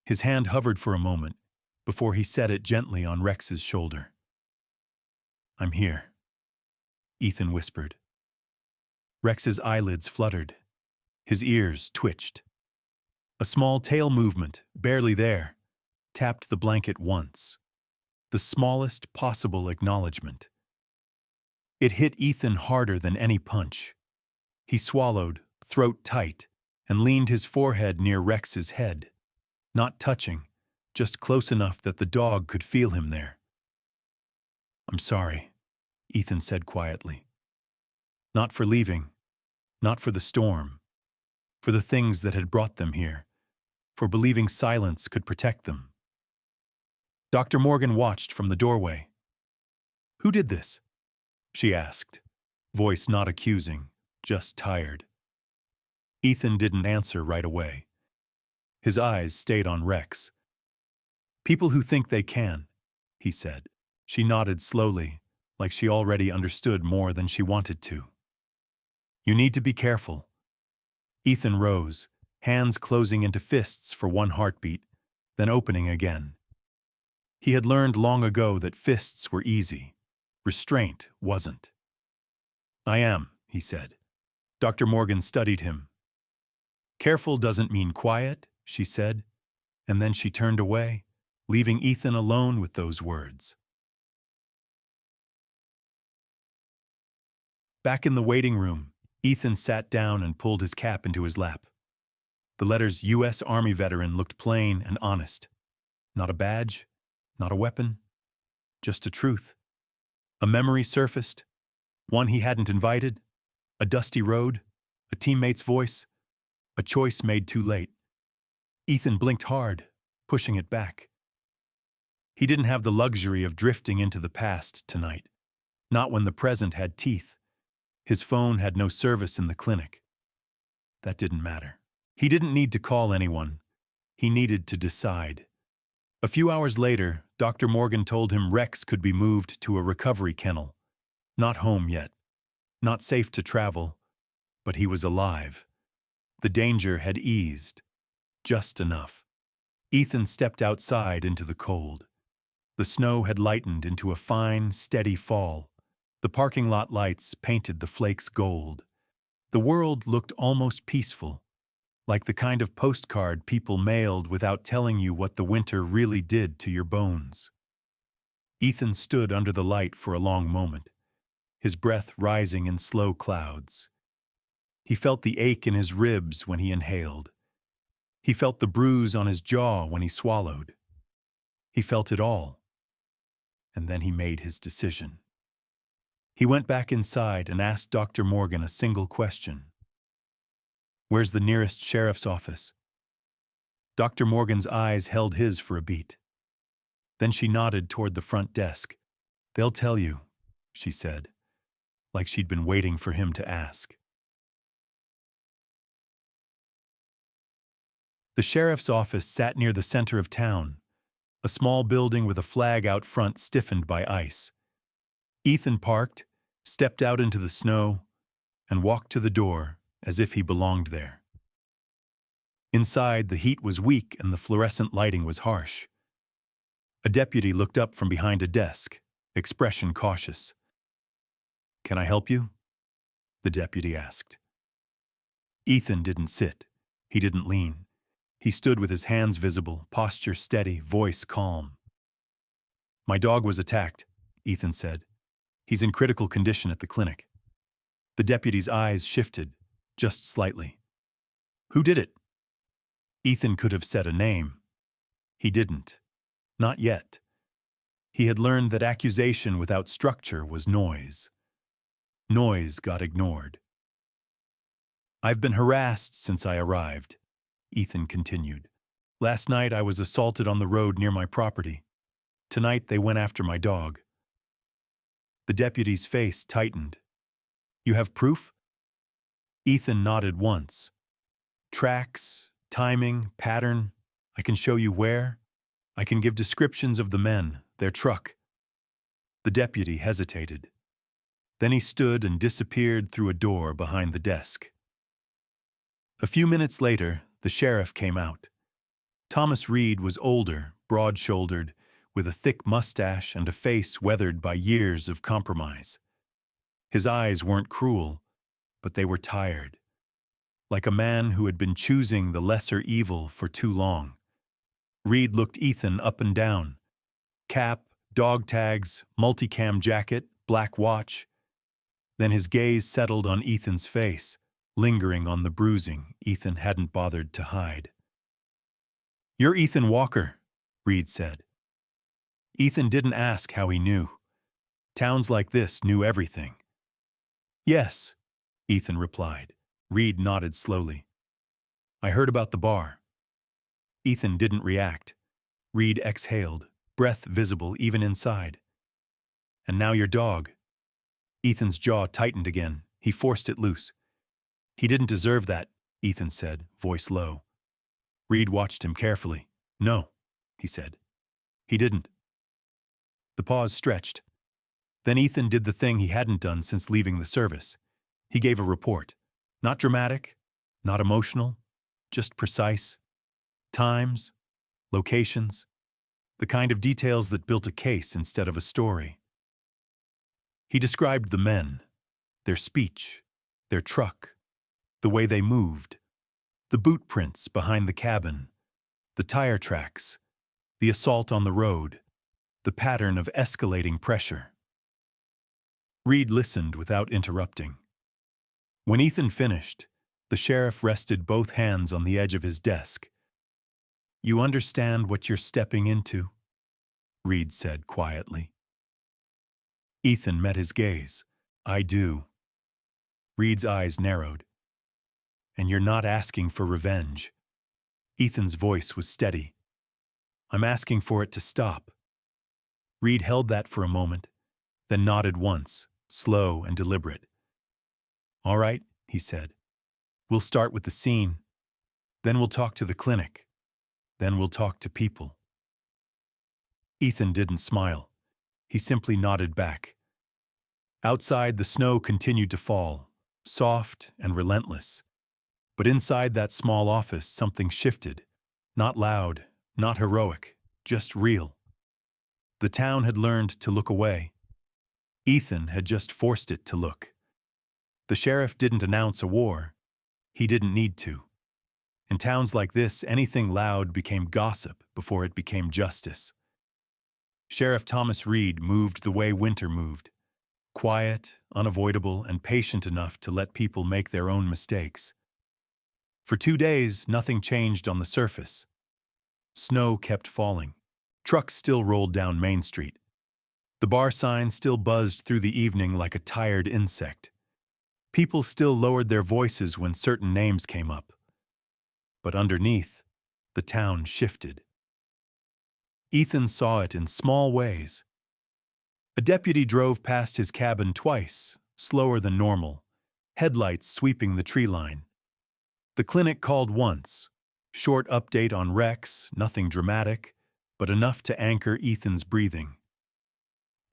His hand hovered for a moment before he set it gently on Rex's shoulder. "I'm here," Ethan whispered. Rex's eyelids fluttered. His ears twitched. A small tail movement, barely there, tapped the blanket once. The smallest possible acknowledgement. It hit Ethan harder than any punch. He swallowed, throat tight, and leaned his forehead near Rex's head. Not touching, just close enough that the dog could feel him there. "I'm sorry," Ethan said quietly. "Not for leaving, not for the storm, for the things that had brought them here, for believing silence could protect them." Dr. Morgan watched from the doorway. "Who did this?" she asked, voice not accusing, just tired. Ethan didn't answer right away. His eyes stayed on Rex. "People who think they can," he said. She nodded slowly, like she already understood more than she wanted to. "You need to be careful." Ethan rose, hands closing into fists for one heartbeat, then opening again. He had learned long ago that fists were easy. Restraint wasn't. "I am," he said. Dr. Morgan studied him. "Careful doesn't mean quiet," she said, and then she turned away, leaving Ethan alone with those words. Back in the waiting room, Ethan sat down and pulled his cap into his lap. The letters U.S. Army Veteran looked plain and honest. Not a badge, not a weapon, just a truth. A memory surfaced, one he hadn't invited, a dusty road, a teammate's voice, a choice made too late. Ethan blinked hard, pushing it back. He didn't have the luxury of drifting into the past tonight, not when the present had teeth. His phone had no service in the clinic. That didn't matter. He didn't need to call anyone. He needed to decide. A few hours later, Dr. Morgan told him Rex could be moved to a recovery kennel. Not home yet. Not safe to travel. But he was alive. The danger had eased. Just enough. Ethan stepped outside into the cold. The snow had lightened into a fine, steady fall. The parking lot lights painted the flakes gold. The world looked almost peaceful, like the kind of postcard people mailed without telling you what the winter really did to your bones. Ethan stood under the light for a long moment, his breath rising in slow clouds. He felt the ache in his ribs when he inhaled. He felt the bruise on his jaw when he swallowed. He felt it all. And then he made his decision. He went back inside and asked Dr. Morgan a single question. "Where's the nearest sheriff's office?" Dr. Morgan's eyes held his for a beat. Then she nodded toward the front desk. "They'll tell you," she said, like she'd been waiting for him to ask. The sheriff's office sat near the center of town, a small building with a flag out front stiffened by ice. Ethan parked, stepped out into the snow, and walked to the door as if he belonged there. Inside, the heat was weak and the fluorescent lighting was harsh. A deputy looked up from behind a desk, expression cautious. "Can I help you?" the deputy asked. Ethan didn't sit. He didn't lean. He stood with his hands visible, posture steady, voice calm. "My dog was attacked," Ethan said. "He's in critical condition at the clinic." The deputy's eyes shifted, just slightly. "Who did it?" Ethan could have said a name. He didn't. Not yet. He had learned that accusation without structure was noise. Noise got ignored. "I've been harassed since I arrived," Ethan continued. "Last night I was assaulted on the road near my property. Tonight they went after my dog." The deputy's face tightened. "You have proof?" Ethan nodded once. "Tracks, timing, pattern. I can show you where. I can give descriptions of the men, their truck." The deputy hesitated. Then he stood and disappeared through a door behind the desk. A few minutes later, the sheriff came out. Thomas Reed was older, broad-shouldered, with a thick mustache and a face weathered by years of compromise. His eyes weren't cruel, but they were tired, like a man who had been choosing the lesser evil for too long. Reed looked Ethan up and down. Cap, dog tags, multicam jacket, black watch. Then his gaze settled on Ethan's face, lingering on the bruising Ethan hadn't bothered to hide. "You're Ethan Walker," Reed said. Ethan didn't ask how he knew. Towns like this knew everything. "Yes," Ethan replied. Reed nodded slowly. "I heard about the bar." Ethan didn't react. Reed exhaled, breath visible even inside. "And now your dog." Ethan's jaw tightened again. He forced it loose. "He didn't deserve that," Ethan said, voice low. Reed watched him carefully. "No," he said. "He didn't." The pause stretched. Then Ethan did the thing he hadn't done since leaving the service. He gave a report. Not dramatic, not emotional, just precise. Times, locations, the kind of details that built a case instead of a story. He described the men, their speech, their truck, the way they moved, the boot prints behind the cabin, the tire tracks, the assault on the road, the pattern of escalating pressure. Reed listened without interrupting. When Ethan finished, the sheriff rested both hands on the edge of his desk. "You understand what you're stepping into?" Reed said quietly. Ethan met his gaze. "I do." Reed's eyes narrowed. "And you're not asking for revenge." Ethan's voice was steady. "I'm asking for it to stop." Reed held that for a moment, then nodded once, slow and deliberate. "All right," he said. "We'll start with the scene. Then we'll talk to the clinic. Then we'll talk to people." Ethan didn't smile. He simply nodded back. Outside, the snow continued to fall, soft and relentless. But inside that small office, something shifted. Not loud, not heroic, just real. The town had learned to look away. Ethan had just forced it to look. The sheriff didn't announce a war. He didn't need to. In towns like this, anything loud became gossip before it became justice. Sheriff Thomas Reed moved the way winter moved. Quiet, unavoidable, and patient enough to let people make their own mistakes. For 2 days, nothing changed on the surface. Snow kept falling. Trucks still rolled down Main Street. The bar sign still buzzed through the evening like a tired insect. People still lowered their voices when certain names came up. But underneath, the town shifted. Ethan saw it in small ways. A deputy drove past his cabin twice, slower than normal, headlights sweeping the tree line. The clinic called once. Short update on Rex, nothing dramatic, but enough to anchor Ethan's breathing.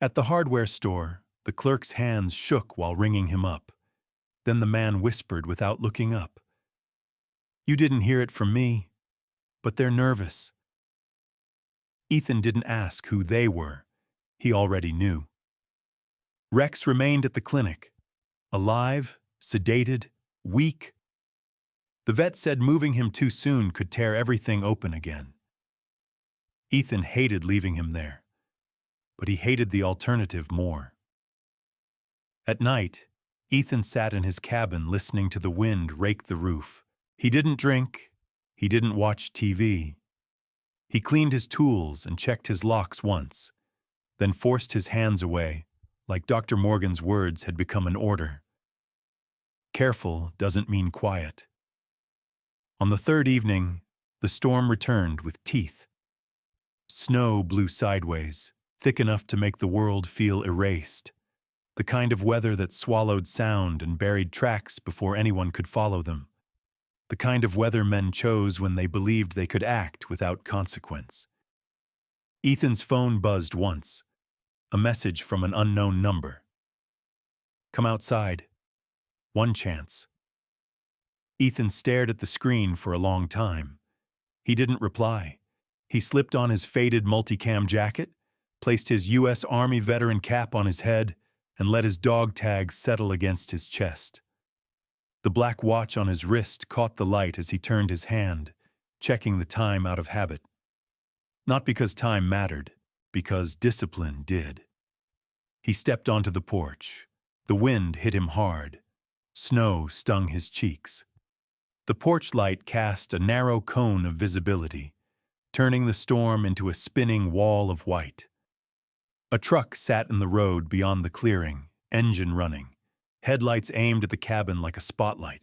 At the hardware store, the clerk's hands shook while ringing him up. Then the man whispered without looking up. "You didn't hear it from me, but they're nervous." Ethan didn't ask who they were. He already knew. Rex remained at the clinic, alive, sedated, weak. The vet said moving him too soon could tear everything open again. Ethan hated leaving him there, but he hated the alternative more. At night, Ethan sat in his cabin listening to the wind rake the roof. He didn't drink. He didn't watch TV. He cleaned his tools and checked his locks once, then forced his hands away, like Dr. Morgan's words had become an order. Careful doesn't mean quiet. On the third evening, the storm returned with teeth. Snow blew sideways, thick enough to make the world feel erased. The kind of weather that swallowed sound and buried tracks before anyone could follow them. The kind of weather men chose when they believed they could act without consequence. Ethan's phone buzzed once. A message from an unknown number. "Come outside. One chance." Ethan stared at the screen for a long time. He didn't reply. He slipped on his faded multicam jacket, placed his U.S. Army veteran cap on his head, and let his dog tag settle against his chest. The black watch on his wrist caught the light as he turned his hand, checking the time out of habit. Not because time mattered, because discipline did. He stepped onto the porch. The wind hit him hard. Snow stung his cheeks. The porch light cast a narrow cone of visibility, turning the storm into a spinning wall of white. A truck sat in the road beyond the clearing, engine running, headlights aimed at the cabin like a spotlight.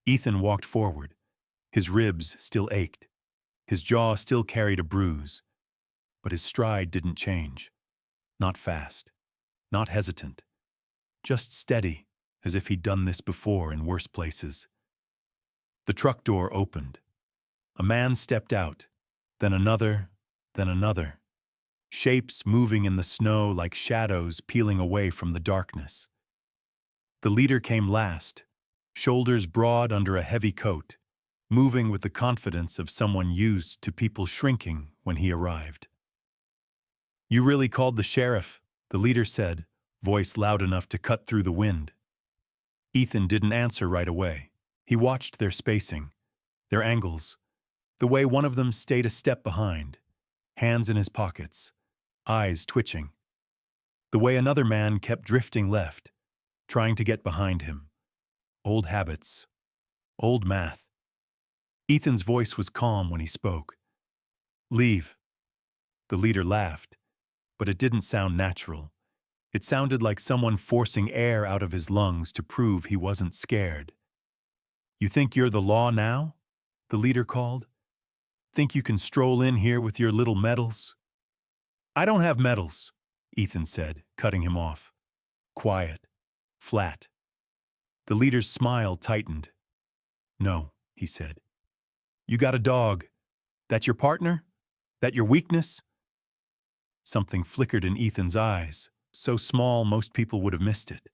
Ethan walked forward. His ribs still ached. His jaw still carried a bruise. But his stride didn't change. Not fast. Not hesitant. Just steady, as if he'd done this before in worse places. The truck door opened. A man stepped out, then another, then another. Shapes moving in the snow like shadows peeling away from the darkness. The leader came last, shoulders broad under a heavy coat, moving with the confidence of someone used to people shrinking when he arrived. "You really called the sheriff," the leader said, voice loud enough to cut through the wind. Ethan didn't answer right away. He watched their spacing, their angles, the way one of them stayed a step behind, hands in his pockets, eyes twitching. The way another man kept drifting left, trying to get behind him. Old habits. Old math. Ethan's voice was calm when he spoke. Leave. The leader laughed, but it didn't sound natural. It sounded like someone forcing air out of his lungs to prove he wasn't scared. You think you're the law now? The leader called. Think you can stroll in here with your little medals? I don't have medals, Ethan said, cutting him off. Quiet. Flat. The leader's smile tightened. No, he said. You got a dog. That your partner? That your weakness? Something flickered in Ethan's eyes, so small most people would have missed it.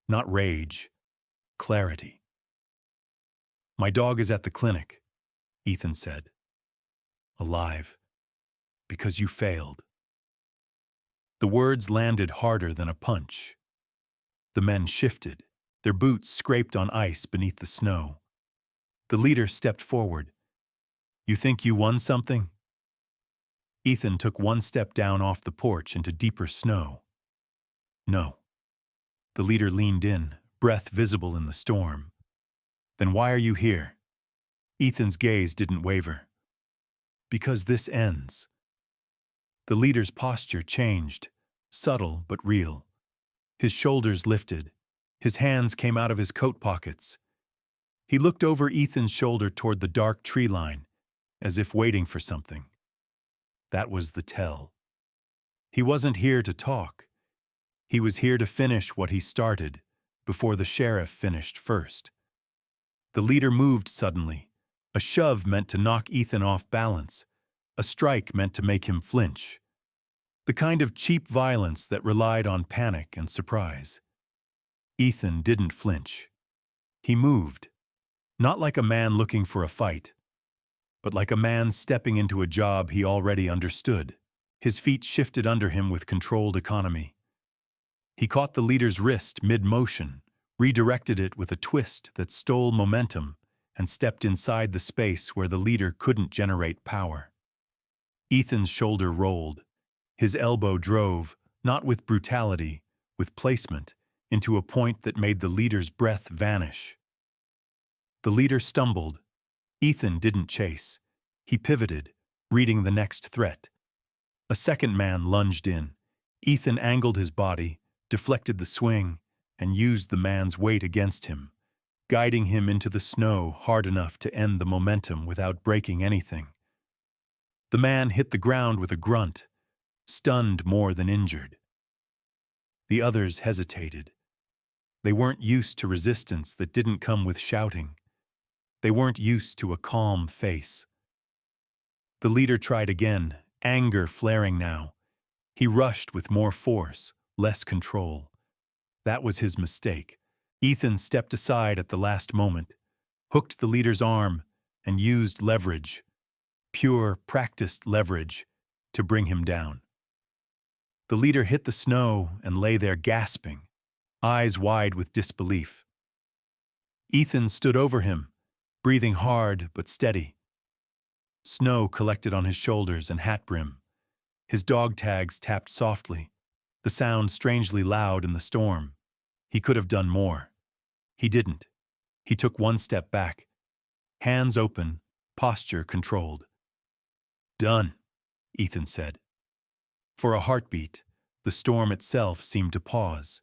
Not rage. Clarity. My dog is at the clinic, Ethan said. Alive. Because you failed. The words landed harder than a punch. The men shifted. Their boots scraped on ice beneath the snow. The leader stepped forward. You think you won something? Ethan took one step down off the porch into deeper snow. No. The leader leaned in, breath visible in the storm. Then why are you here? Ethan's gaze didn't waver. Because this ends. The leader's posture changed, subtle but real. His shoulders lifted. His hands came out of his coat pockets. He looked over Ethan's shoulder toward the dark tree line, as if waiting for something. That was the tell. He wasn't here to talk. He was here to finish what he started, before the sheriff finished first. The leader moved suddenly. A shove meant to knock Ethan off balance. A strike meant to make him flinch. The kind of cheap violence that relied on panic and surprise. Ethan didn't flinch. He moved. Not like a man looking for a fight, but like a man stepping into a job he already understood. His feet shifted under him with controlled economy. He caught the leader's wrist mid-motion, redirected it with a twist that stole momentum, and stepped inside the space where the leader couldn't generate power. Ethan's shoulder rolled. His elbow drove, not with brutality, with placement, into a point that made the leader's breath vanish. The leader stumbled. Ethan didn't chase. He pivoted, reading the next threat. A second man lunged in. Ethan angled his body, deflected the swing, and used the man's weight against him, guiding him into the snow hard enough to end the momentum without breaking anything. The man hit the ground with a grunt, stunned more than injured. The others hesitated. They weren't used to resistance that didn't come with shouting. They weren't used to a calm face. The leader tried again, anger flaring now. He rushed with more force, less control. That was his mistake. Ethan stepped aside at the last moment, hooked the leader's arm, and used leverage, pure, practiced leverage, to bring him down. The leader hit the snow and lay there gasping, eyes wide with disbelief. Ethan stood over him, breathing hard but steady. Snow collected on his shoulders and hat brim. His dog tags tapped softly, the sound strangely loud in the storm. He could have done more. He didn't. He took one step back, hands open, posture controlled. Done, Ethan said. For a heartbeat, the storm itself seemed to pause.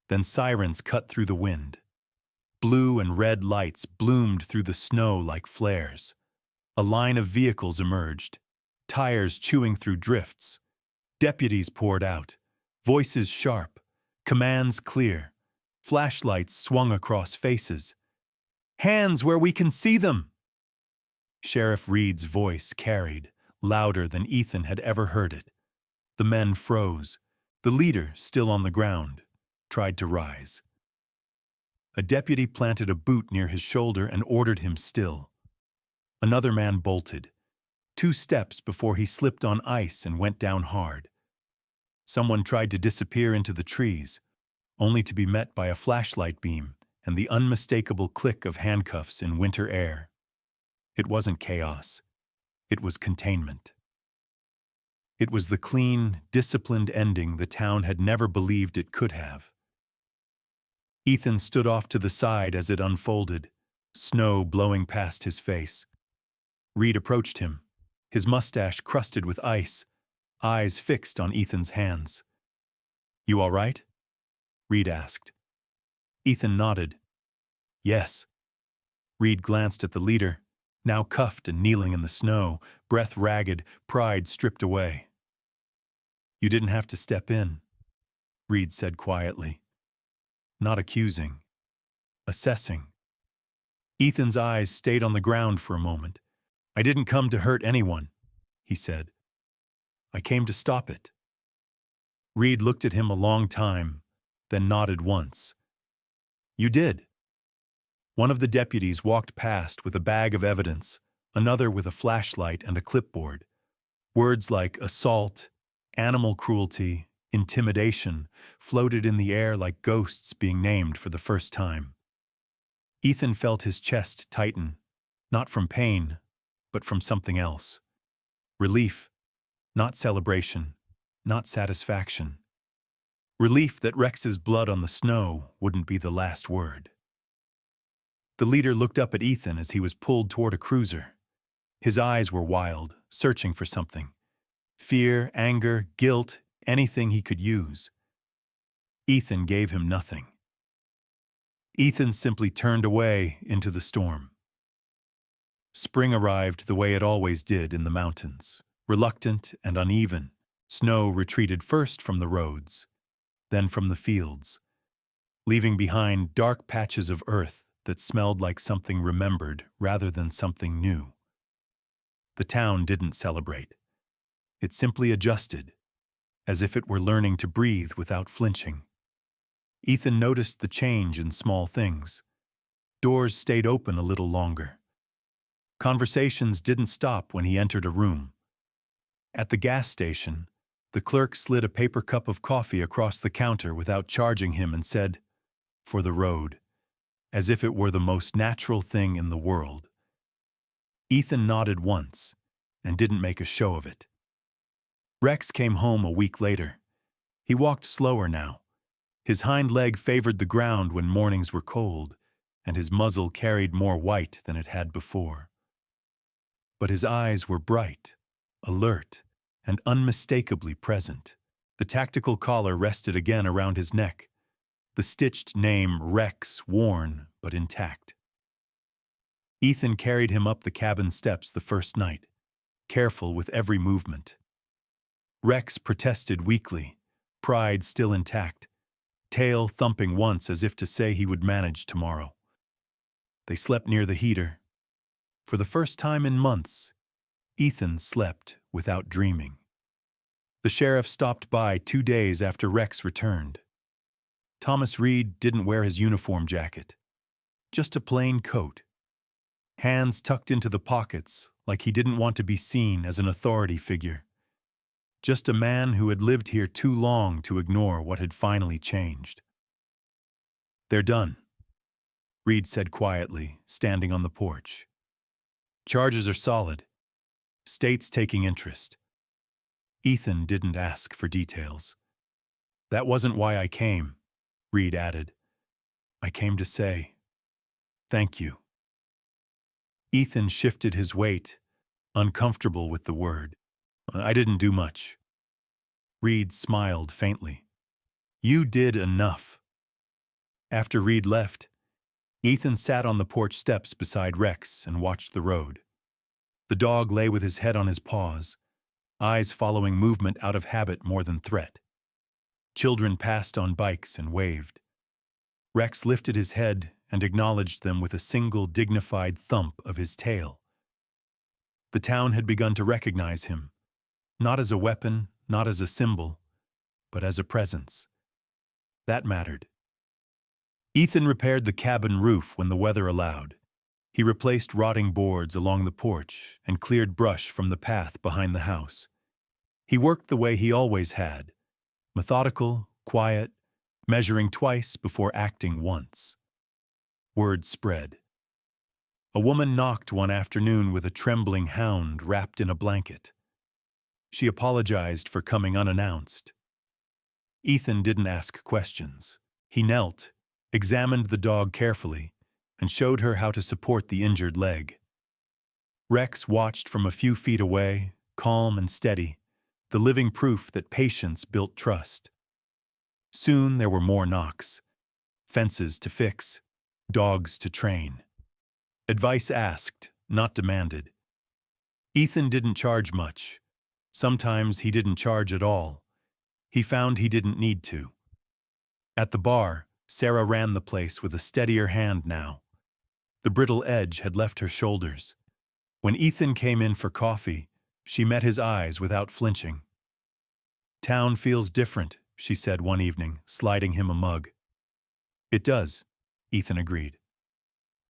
Then sirens cut through the wind. Blue and red lights bloomed through the snow like flares. A line of vehicles emerged, tires chewing through drifts. Deputies poured out, voices sharp, commands clear. Flashlights swung across faces. Hands where we can see them! Sheriff Reed's voice carried, louder than Ethan had ever heard it. The men froze. The leader, still on the ground, tried to rise. A deputy planted a boot near his shoulder and ordered him still. Another man bolted, 2 steps before he slipped on ice and went down hard. Someone tried to disappear into the trees, only to be met by a flashlight beam and the unmistakable click of handcuffs in winter air. It wasn't chaos. It was containment. It was the clean, disciplined ending the town had never believed it could have. Ethan stood off to the side as it unfolded, snow blowing past his face. Reed approached him, his mustache crusted with ice, eyes fixed on Ethan's hands. "You all right?" Reed asked. Ethan nodded. "Yes." Reed glanced at the leader, now cuffed and kneeling in the snow, breath ragged, pride stripped away. "You didn't have to step in," Reed said quietly. Not accusing, assessing. Ethan's eyes stayed on the ground for a moment. "I didn't come to hurt anyone," he said. "I came to stop it." Reed looked at him a long time, then nodded once. "You did." One of the deputies walked past with a bag of evidence, another with a flashlight and a clipboard. Words like assault, animal cruelty, intimidation floated in the air like ghosts being named for the first time. Ethan felt his chest tighten, not from pain, but from something else. Relief, not celebration, not satisfaction. Relief that Rex's blood on the snow wouldn't be the last word. The leader looked up at Ethan as he was pulled toward a cruiser. His eyes were wild, searching for something. Fear, anger, guilt, anything he could use. Ethan gave him nothing. Ethan simply turned away into the storm. Spring arrived the way it always did in the mountains, reluctant and uneven. Snow retreated first from the roads, then from the fields, leaving behind dark patches of earth that smelled like something remembered rather than something new. The town didn't celebrate. It simply adjusted, as if it were learning to breathe without flinching. Ethan noticed the change in small things. Doors stayed open a little longer. Conversations didn't stop when he entered a room. At the gas station, the clerk slid a paper cup of coffee across the counter without charging him and said, "For the road," as if it were the most natural thing in the world. Ethan nodded once and didn't make a show of it. Rex came home a week later. He walked slower now. His hind leg favored the ground when mornings were cold, and his muzzle carried more white than it had before. But his eyes were bright, alert, and unmistakably present. The tactical collar rested again around his neck, the stitched name Rex worn but intact. Ethan carried him up the cabin steps the first night, careful with every movement. Rex protested weakly, pride still intact, tail thumping once as if to say he would manage tomorrow. They slept near the heater. For the first time in months, Ethan slept without dreaming. The sheriff stopped by 2 days after Rex returned. Thomas Reed didn't wear his uniform jacket, just a plain coat. Hands tucked into the pockets like he didn't want to be seen as an authority figure. Just a man who had lived here too long to ignore what had finally changed. "They're done," Reed said quietly, standing on the porch. "Charges are solid. State's taking interest." Ethan didn't ask for details. "That wasn't why I came," Reed added. "I came to say, thank you." Ethan shifted his weight, uncomfortable with the word. "I didn't do much." Reed smiled faintly. "You did enough." After Reed left, Ethan sat on the porch steps beside Rex and watched the road. The dog lay with his head on his paws, eyes following movement out of habit more than threat. Children passed on bikes and waved. Rex lifted his head and acknowledged them with a single dignified thump of his tail. The town had begun to recognize him, not as a weapon, not as a symbol, but as a presence. That mattered. Ethan repaired the cabin roof when the weather allowed. He replaced rotting boards along the porch and cleared brush from the path behind the house. He worked the way he always had, methodical, quiet, measuring twice before acting once. Word spread. A woman knocked one afternoon with a trembling hound wrapped in a blanket. She apologized for coming unannounced. Ethan didn't ask questions. He knelt, examined the dog carefully, and showed her how to support the injured leg. Rex watched from a few feet away, calm and steady, the living proof that patience built trust. Soon there were more knocks. Fences to fix, dogs to train. Advice asked, not demanded. Ethan didn't charge much. Sometimes he didn't charge at all. He found he didn't need to. At the bar, Sarah ran the place with a steadier hand now. The brittle edge had left her shoulders. When Ethan came in for coffee, she met his eyes without flinching. "Town feels different," she said one evening, sliding him a mug. "It does," Ethan agreed.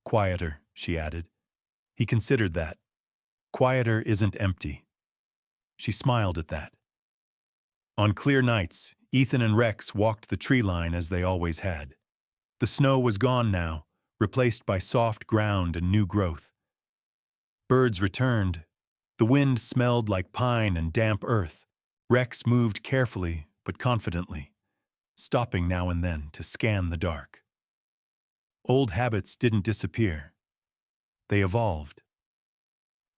"Quieter," she added. He considered that. Quieter isn't empty. She smiled at that. On clear nights, Ethan and Rex walked the tree line as they always had. The snow was gone now, replaced by soft ground and new growth. Birds returned. The wind smelled like pine and damp earth. Rex moved carefully but confidently, stopping now and then to scan the dark. Old habits didn't disappear. They evolved.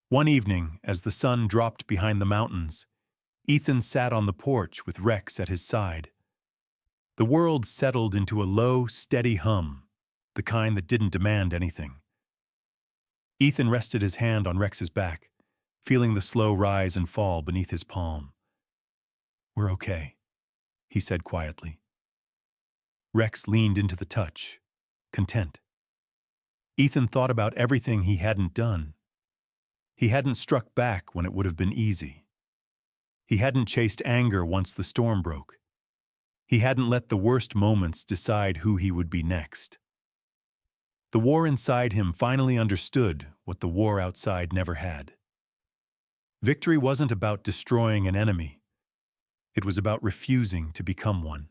One evening, as the sun dropped behind the mountains, Ethan sat on the porch with Rex at his side. The world settled into a low, steady hum, the kind that didn't demand anything. Ethan rested his hand on Rex's back, feeling the slow rise and fall beneath his palm. "We're okay," he said quietly. Rex leaned into the touch, content. Ethan thought about everything he hadn't done. He hadn't struck back when it would have been easy. He hadn't chased anger once the storm broke. He hadn't let the worst moments decide who he would be next. The war inside him finally understood what the war outside never had. Victory wasn't about destroying an enemy. It was about refusing to become one.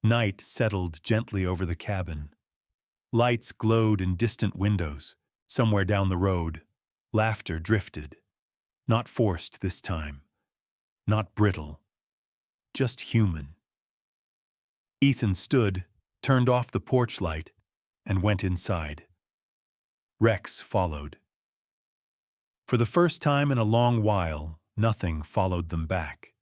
Night settled gently over the cabin. Lights glowed in distant windows. Somewhere down the road, laughter drifted. Not forced this time. Not brittle. Just human. Ethan stood, turned off the porch light, and went inside. Rex followed. For the first time in a long while, nothing followed them back.